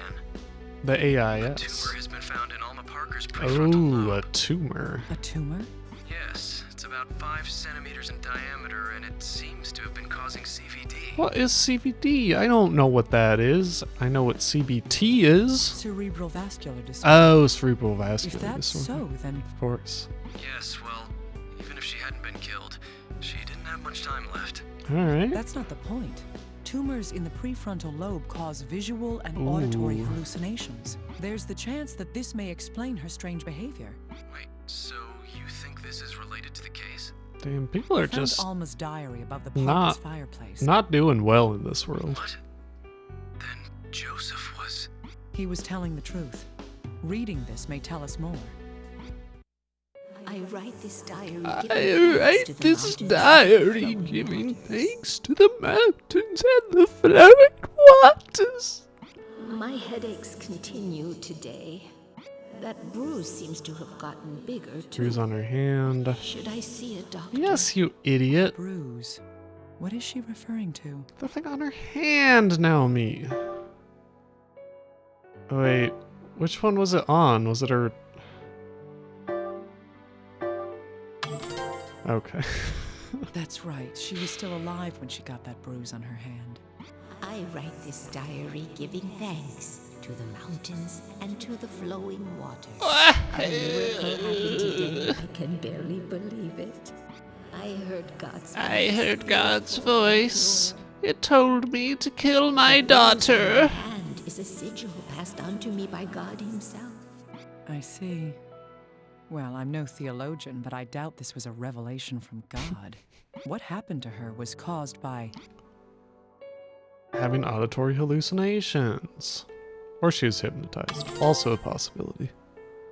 The a AIS. tumor has been found in Alma Parker's prefrontal Oh, a lobe. tumor. A tumor? Yes, it's about 5 centimeters in diameter, and it seems to have been causing CVD. What is CVD? I don't know what that is. I know what CBT is. Cerebral vascular disorder. Oh, cerebral If vascular that's disorder. so, then Of course. Yes, well, even if she hadn't been killed, she didn't have much time left. Alright. that's not the point. Tumors in the prefrontal lobe cause visual and auditory Ooh. hallucinations. There's the chance that this may explain her strange behavior. Wait, so you think this is related to the case? Damn, people are I found just Alma's diary above the not- Parker's fireplace. not doing well in this world. What? Then Joseph was... He was telling the truth. Reading this may tell us more. I write this diary. I write this diary giving thanks to the mountains and the flowing waters. My headaches continue today. That bruise seems to have gotten bigger too. Bruise on her hand. Should I see a doctor? Yes, you idiot. Bruise. What is she referring to? The thing on her hand, Naomi. Wait, which one was it on? Was it her... Okay. That's right. She was still alive when she got that bruise on her hand. I write this diary giving thanks to the mountains and to the flowing waters. A miracle happened today. I can barely believe it. I heard God's voice. It told me to kill my The bruise on my hand is a sigil passed on to me by God himself. I see. Well, I'm no theologian, but I doubt this was a revelation from God. What happened to her was caused by... Having auditory hallucinations. Or she was hypnotized. Also a possibility.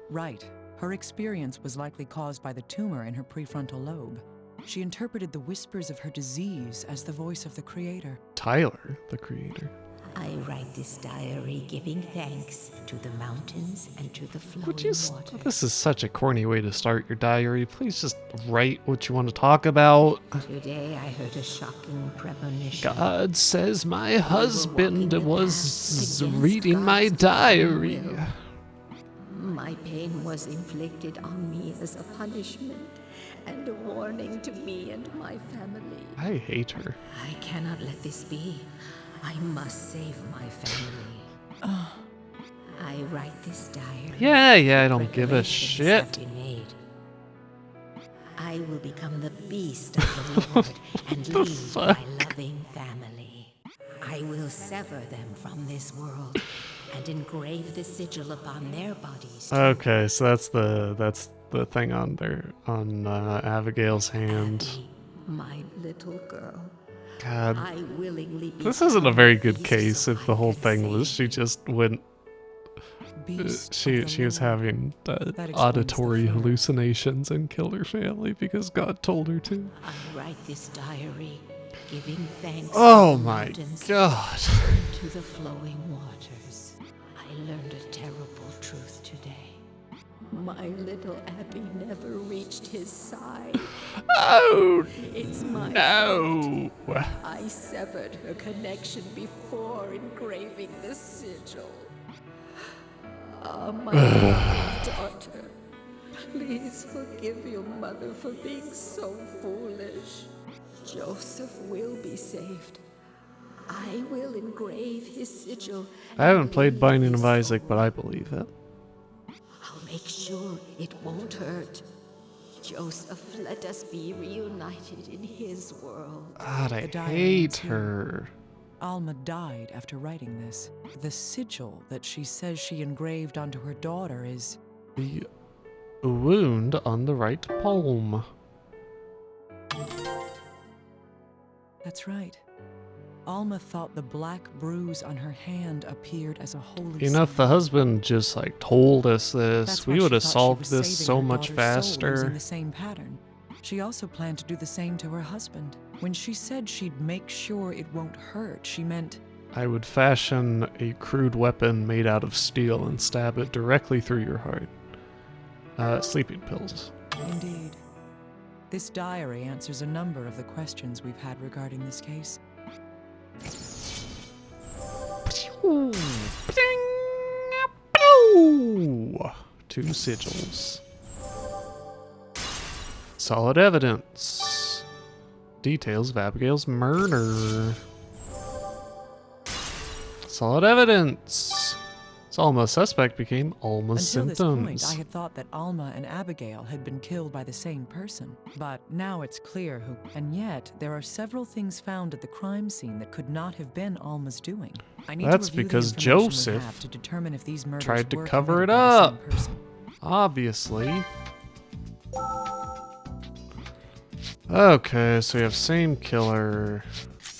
Right. Her experience was likely caused by the tumor in her prefrontal lobe. She interpreted the whispers of her disease as the voice of the Creator. Tyler, the creator. I write this diary giving thanks to the mountains and to the flowing Would you... waters. This is such a corny way to start your diary. Please just write what you want to talk about. Today I heard a shocking premonition. God says my husband walking the was path against reading my God's diary. will. My pain was inflicted on me as a punishment and a warning to me and my family. I hate her. I cannot let this be. I must save my family. I write this diary. Yeah, I don't give a Preparations have shit. been made. I will become the beast of the Lord and lead fuck? my loving family. I will sever them from this world and engrave the sigil upon their bodies. Okay, so that's the thing on Abigail's hand. Abby, my little girl. God, I willingly this isn't a very good become case beast so if the I whole can thing was save she just went. Beast She of the she was Lord. having explains auditory the fear. hallucinations and killed her family because God told her to. I write this diary, giving thanks Oh to the my mountains God. and to the flowing waters. I learned a terrible truth today. My little Abby never reached his side. Oh It's my no. I severed her connection before engraving the sigil. Ah, my loving daughter, please forgive your mother for being so foolish. Joseph will be saved. I will engrave his sigil. I haven't and played lead Binding his of Isaac, soul. but I believe it. make sure it won't hurt. Joseph, let us be reunited in his world. God, I The diary hate ends here. her. Alma died after writing this. The sigil that she says she engraved onto her daughter is... The wound on the right palm. That's right. Alma thought the black bruise on her hand appeared as a holy You know, if the sign. husband just like told us this, That's we why would she have thought she solved was this saving so her much daughter's soul using faster. the same pattern. She also planned to do the same to her husband. When she said she'd make sure it won't hurt, she meant... I would fashion a crude weapon made out of steel and stab it directly through your heart. Sleeping pills. Indeed. This diary answers a number of the questions we've had regarding this case. Two sigils. Solid evidence. Details of Abigail's murder. Solid evidence. So Alma's suspect became Alma's Until symptoms. this point, I had thought that Alma and Abigail had been killed by the same person. But now it's clear who... And yet, there are several things found at the crime scene that could not have been Alma's doing. I need That's to review because the information we Joseph have to determine if these murders tried to were cover committed it by the up. same person. Obviously. Okay, so we have same killer.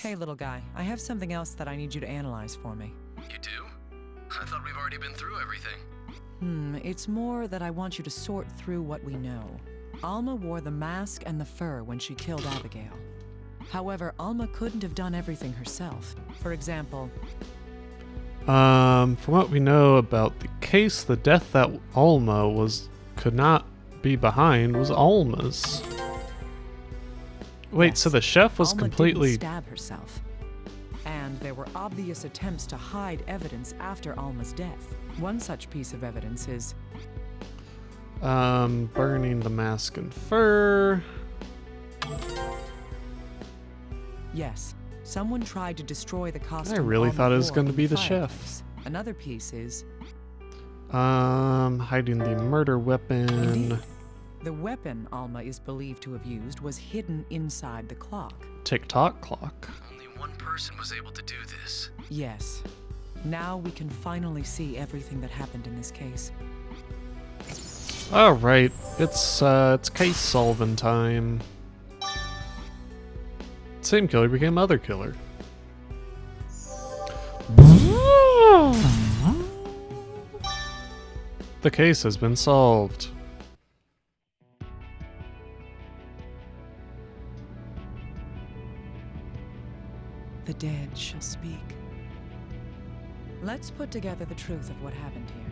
Hey, little guy, I have something else that I need you to analyze for me. You do? I thought we've already been through everything. It's more that I want you to sort through what we know. Alma wore the mask and the fur when she killed Abigail. However, Alma couldn't have done everything herself. For example, From what we know about the case, the death that Alma could not be behind was Alma's. Wait, yes, so the chef was Alma completely... didn't stab herself. And there were obvious attempts to hide evidence after Alma's death. One such piece of evidence is... burning the mask and fur. Yes, someone tried to destroy the costume. I really Alma thought it was wore going to in be the fireplace. chef. Another piece is... Hiding the murder weapon. Indeed. The weapon Alma is believed to have used was hidden inside the clock. Tick-tock clock. Only one person was able to do this. Yes. Now we can finally see everything that happened in this case. All right, it's case solving time. Same killer became other killer. The case has been solved. The dead shall speak. Let's put together the truth of what happened here.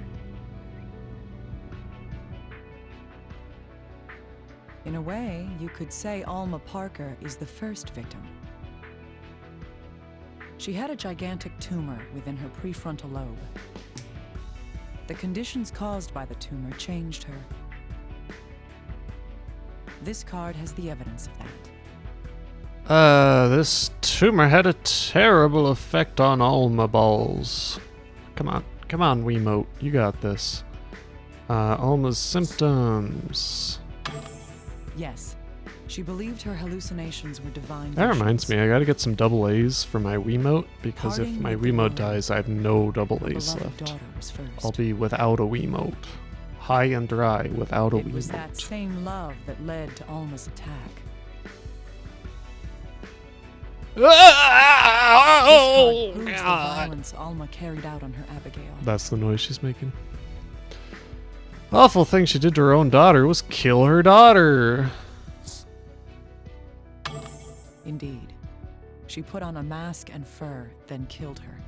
In a way, you could say Alma Parker is the first victim. She had a gigantic tumor within her prefrontal lobe. The conditions caused by the tumor changed her. This card has the evidence of that. This tumor had a terrible effect on Alma balls. Come on, Wiimote, you got this. Alma's symptoms. Yes, she believed her hallucinations were divine. That reminds me, I gotta get some double A's for my Wiimote, because if Parting my with the Wiimote world. dies, I have no double Her A's beloved left. daughter was first. I'll be without a Wiimote. High and dry without a It was that Wiimote. same love that led to Alma's attack. Oh, This card proves the God. violence Alma carried out on her Abigail. That's the noise she's making. Awful thing she did to her own daughter was kill her daughter. Indeed. She put on a mask and fur, then killed her.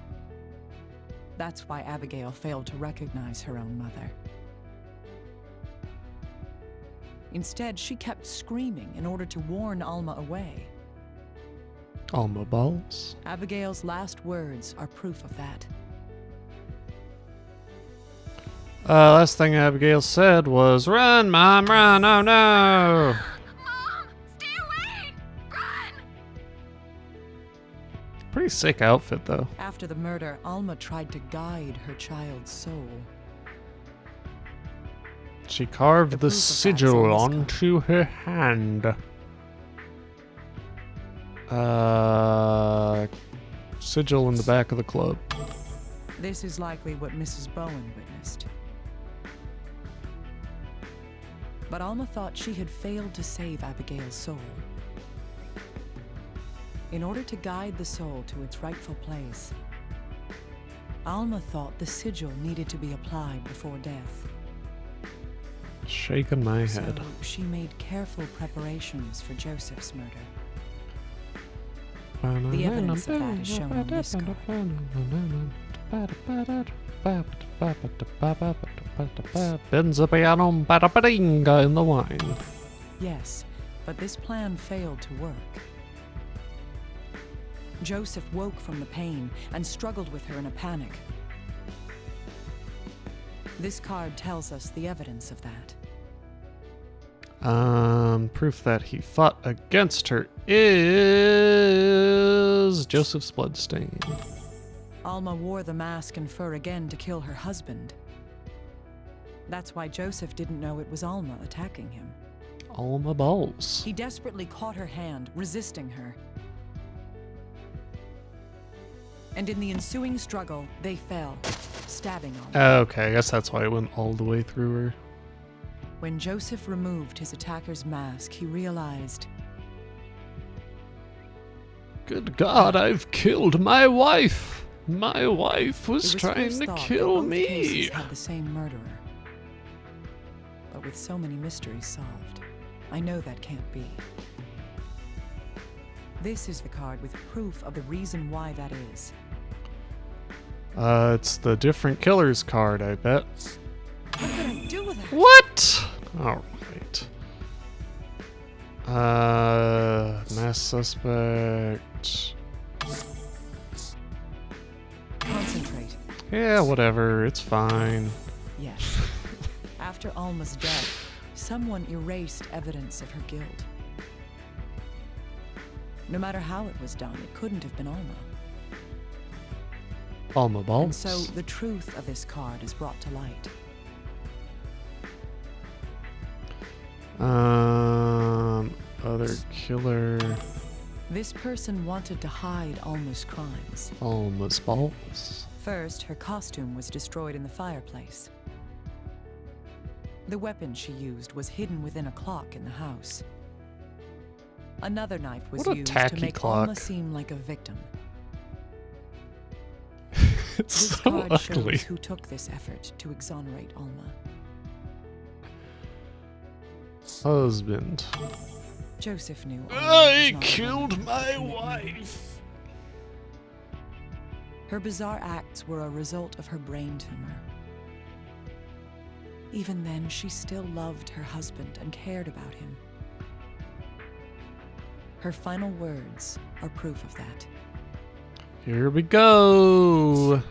That's why Abigail failed to recognize her own mother. Instead, she kept screaming in order to warn Alma away. Alma balls. Abigail's last words are proof of that. Last thing Abigail said was, "Run, Mom, run, oh no!" Mom! Stay away! Run! Pretty sick outfit, though. After the murder, Alma tried to guide her child's soul. She carved the proof of that's sigil on this onto her hand. Sigil in the back of the club. This is likely what Mrs. Bowen witnessed. But Alma thought she had failed to save Abigail's soul. In order to guide the soul to its rightful place, Alma thought the sigil needed to be applied before death. Shaking my So head. she made careful preparations for Joseph's murder. The evidence of that is shown on this Benzopiano bada in the wine. Yes, but this plan failed to work. Joseph woke from the pain and struggled with her in a panic. This card tells us the evidence of that. Proof that he fought against her is Joseph's bloodstain. Alma wore the mask and fur again to kill her husband. That's why Joseph didn't know it was Alma attacking him. Alma balls. He desperately caught her hand, resisting her. And in the ensuing struggle, they fell, stabbing Alma. Okay, I guess that's why it went all the way through her. When Joseph removed his attacker's mask, he realized, Good God, I've killed my wife. My wife it was was trying first to thought that kill both me. cases had the same murderer. But with so many mysteries solved, I know that can't be. This is the card with proof of the reason why that is. It's the different killers card, I bet. What could I do with that? What? Alright. Mass suspect. Concentrate. Yeah, whatever, it's fine. Yes. After Alma's death, someone erased evidence of her guilt. No matter how it was done, it couldn't have been Alma. Alma And balls. so the truth of this card is brought to light. Other killer. This person wanted to hide Alma's crimes. Alma's balls. First, her costume was destroyed in the fireplace. The weapon she used was hidden within a clock in the house. Another knife was What a used to tacky make clock. Alma seem like a victim. It's This so card ugly. shows who took this effort to exonerate Alma. Husband. Joseph knew Alma was I not killed alone. my Commitment. wife. Her bizarre acts were a result of her brain tumor. Even then, she still loved her husband and cared about him. Her final words are proof of that. Here we go.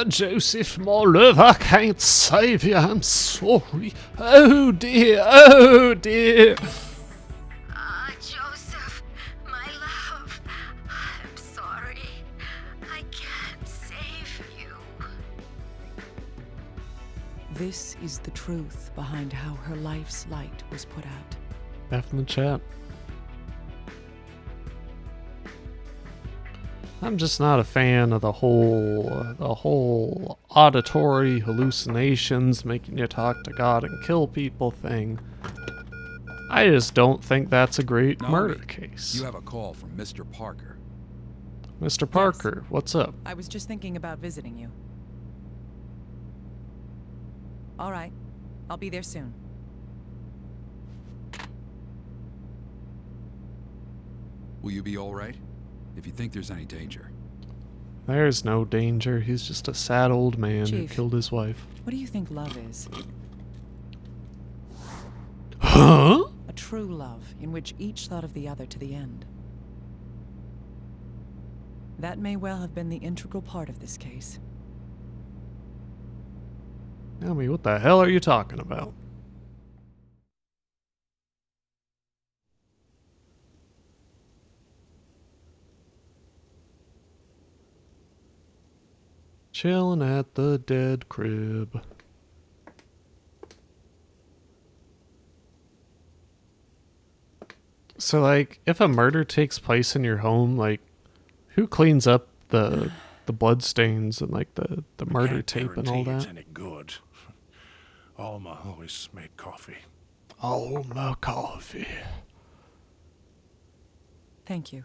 Joseph, my love, I can't save you. I'm sorry. Oh dear, oh dear. Joseph, my love. I'm sorry. I can't save you. This is the truth behind how her life's light was put out. F in the chat. I'm just not a fan of the whole auditory hallucinations, making you talk to God and kill people thing. I just don't think that's a great murder case. You have a call from Mr. Parker. Mr. Parker, what's up? I was just thinking about visiting you. All right, I'll be there soon. Will you be all right? If you think there's any danger. There's no danger. He's just a sad old man who Chief. killed his wife. What do you think love is? Huh? A true love in which each thought of the other to the end. That may well have been the integral part of this case. Tell me, what the hell are you talking about? Chilling at the dead crib. So, like, if a murder takes place in your home, like, who cleans up the blood stains and, like, the murder Can't tape and all guarantee it's that? any good. Alma always made coffee. Oh, my coffee. Thank you.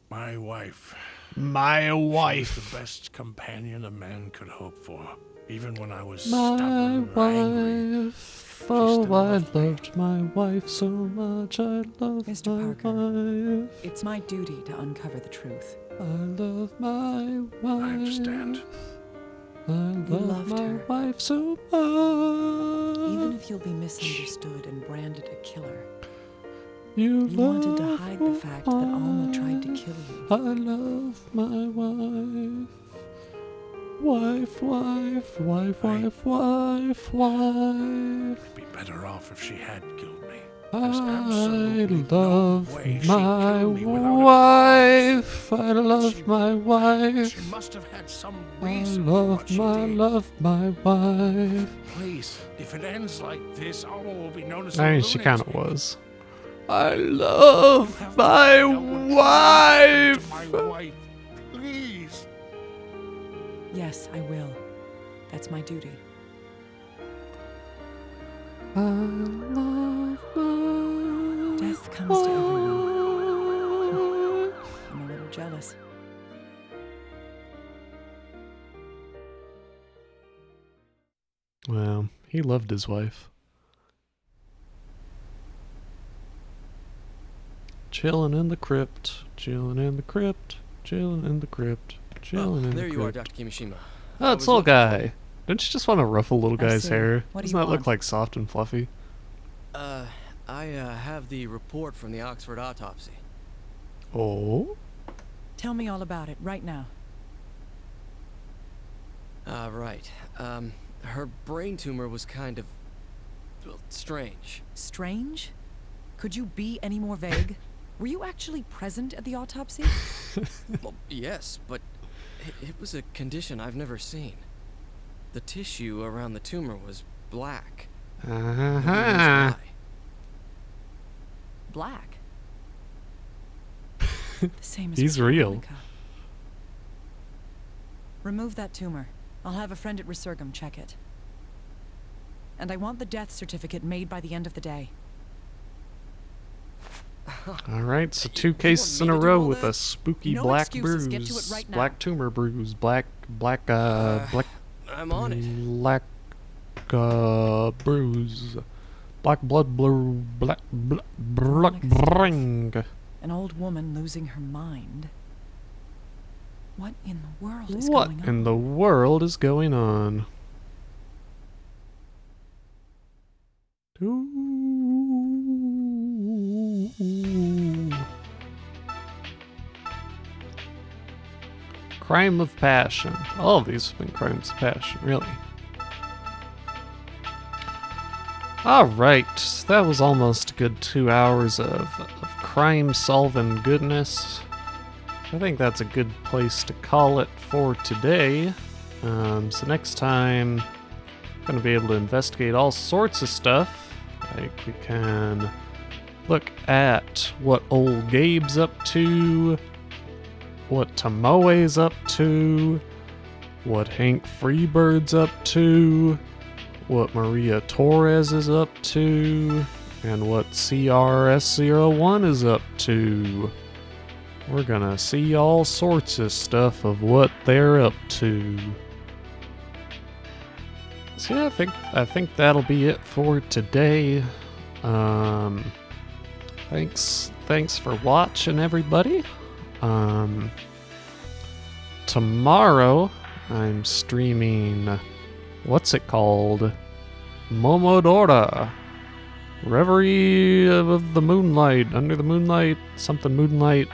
My wife. My She was wife. the best companion a man could hope for. Even when I was My stubborn or angry. wife. Oh, still I loved me. loved my wife so much. I love Mr. my Parker. wife. It's my duty to uncover the truth. I love my wife. I understand. I love loved my her. wife so much. Even if you'll be misunderstood and branded a killer, you you wanted to love hide the fact that Alma tried to wife. kill you. I love my wife. Wife, wife, wife, wife, wife, wife. I'd be better off if she had killed me. I There's absolutely love no way she'd my kill me without a wife. I She- love my wife. She must have had some I reason for what she did. love my wife. Please, if it ends like this, Alma will be known as I a mean, she kind of lunatic. was. I love You have my to find out what happened wife. to my wife. Please. Yes, I will. That's my duty. I love my Death comes to everyone. wife. I'm a little jealous. Well, he loved his wife. Chilling in the crypt, chilling in the crypt, chilling in the crypt, chilling in the There crypt. you are, Dr. Kimishima. Oh, it's little guy. Don't you just want to ruffle little I guy's see. hair? What do Doesn't you that look want? like soft and fluffy? I have the report from the Oxford autopsy. Oh? Tell me all about it right now. Right. Her brain tumor was kind of, well, strange. Strange? Could you be any more vague? Were you actually present at the autopsy? Well, yes, but it was a condition I've never seen. The tissue around the tumor was black. Nobody knows Uh-huh. why. Black. The same as He's with real. Veronica. Remove that tumor. I'll have a friend at Resurgam check it. And I want the death certificate made by the end of the day. Alright, so You 2 want cases me in a to do row all with that? a spooky No black excuses, bruise. get to it right now. Black tumor bruise. Black black I'm on it. bruise. Black blood blue black Veronica's death. bring. An old woman losing her mind. What in the world is What going on? in the world is going on? Ooh. Crime of passion. All of these have been crimes of passion, really. Alright, that was almost a good 2 hours of crime solving goodness. I think that's a good place to call it for today. So next time, we're going to be able to investigate all sorts of stuff. Like we can look at what old Gabe's up to, what Tomoe's up to, what Hank Freebird's up to, what Maria Torres is up to, and what CRS01 is up to. We're gonna see all sorts of stuff of what they're up to. So yeah, I think that'll be it for today. Thanks for watching, everybody. Tomorrow I'm streaming, what's it called? Momodora. Reverie of the Moonlight, Under the Moonlight, something Moonlight.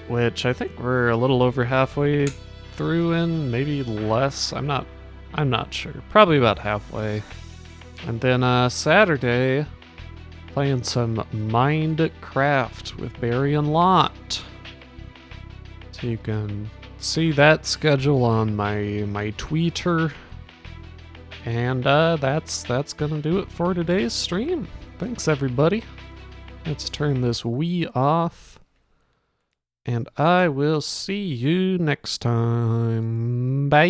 Which I think we're a little over halfway through in, maybe less. I'm not sure. Probably about halfway. And then Saturday, playing some Minecraft with Barry and Lot. So you can see that schedule on my Twitter. And that's gonna do it for today's stream. Thanks, everybody. Let's turn this Wii off. And I will see you next time. Bye.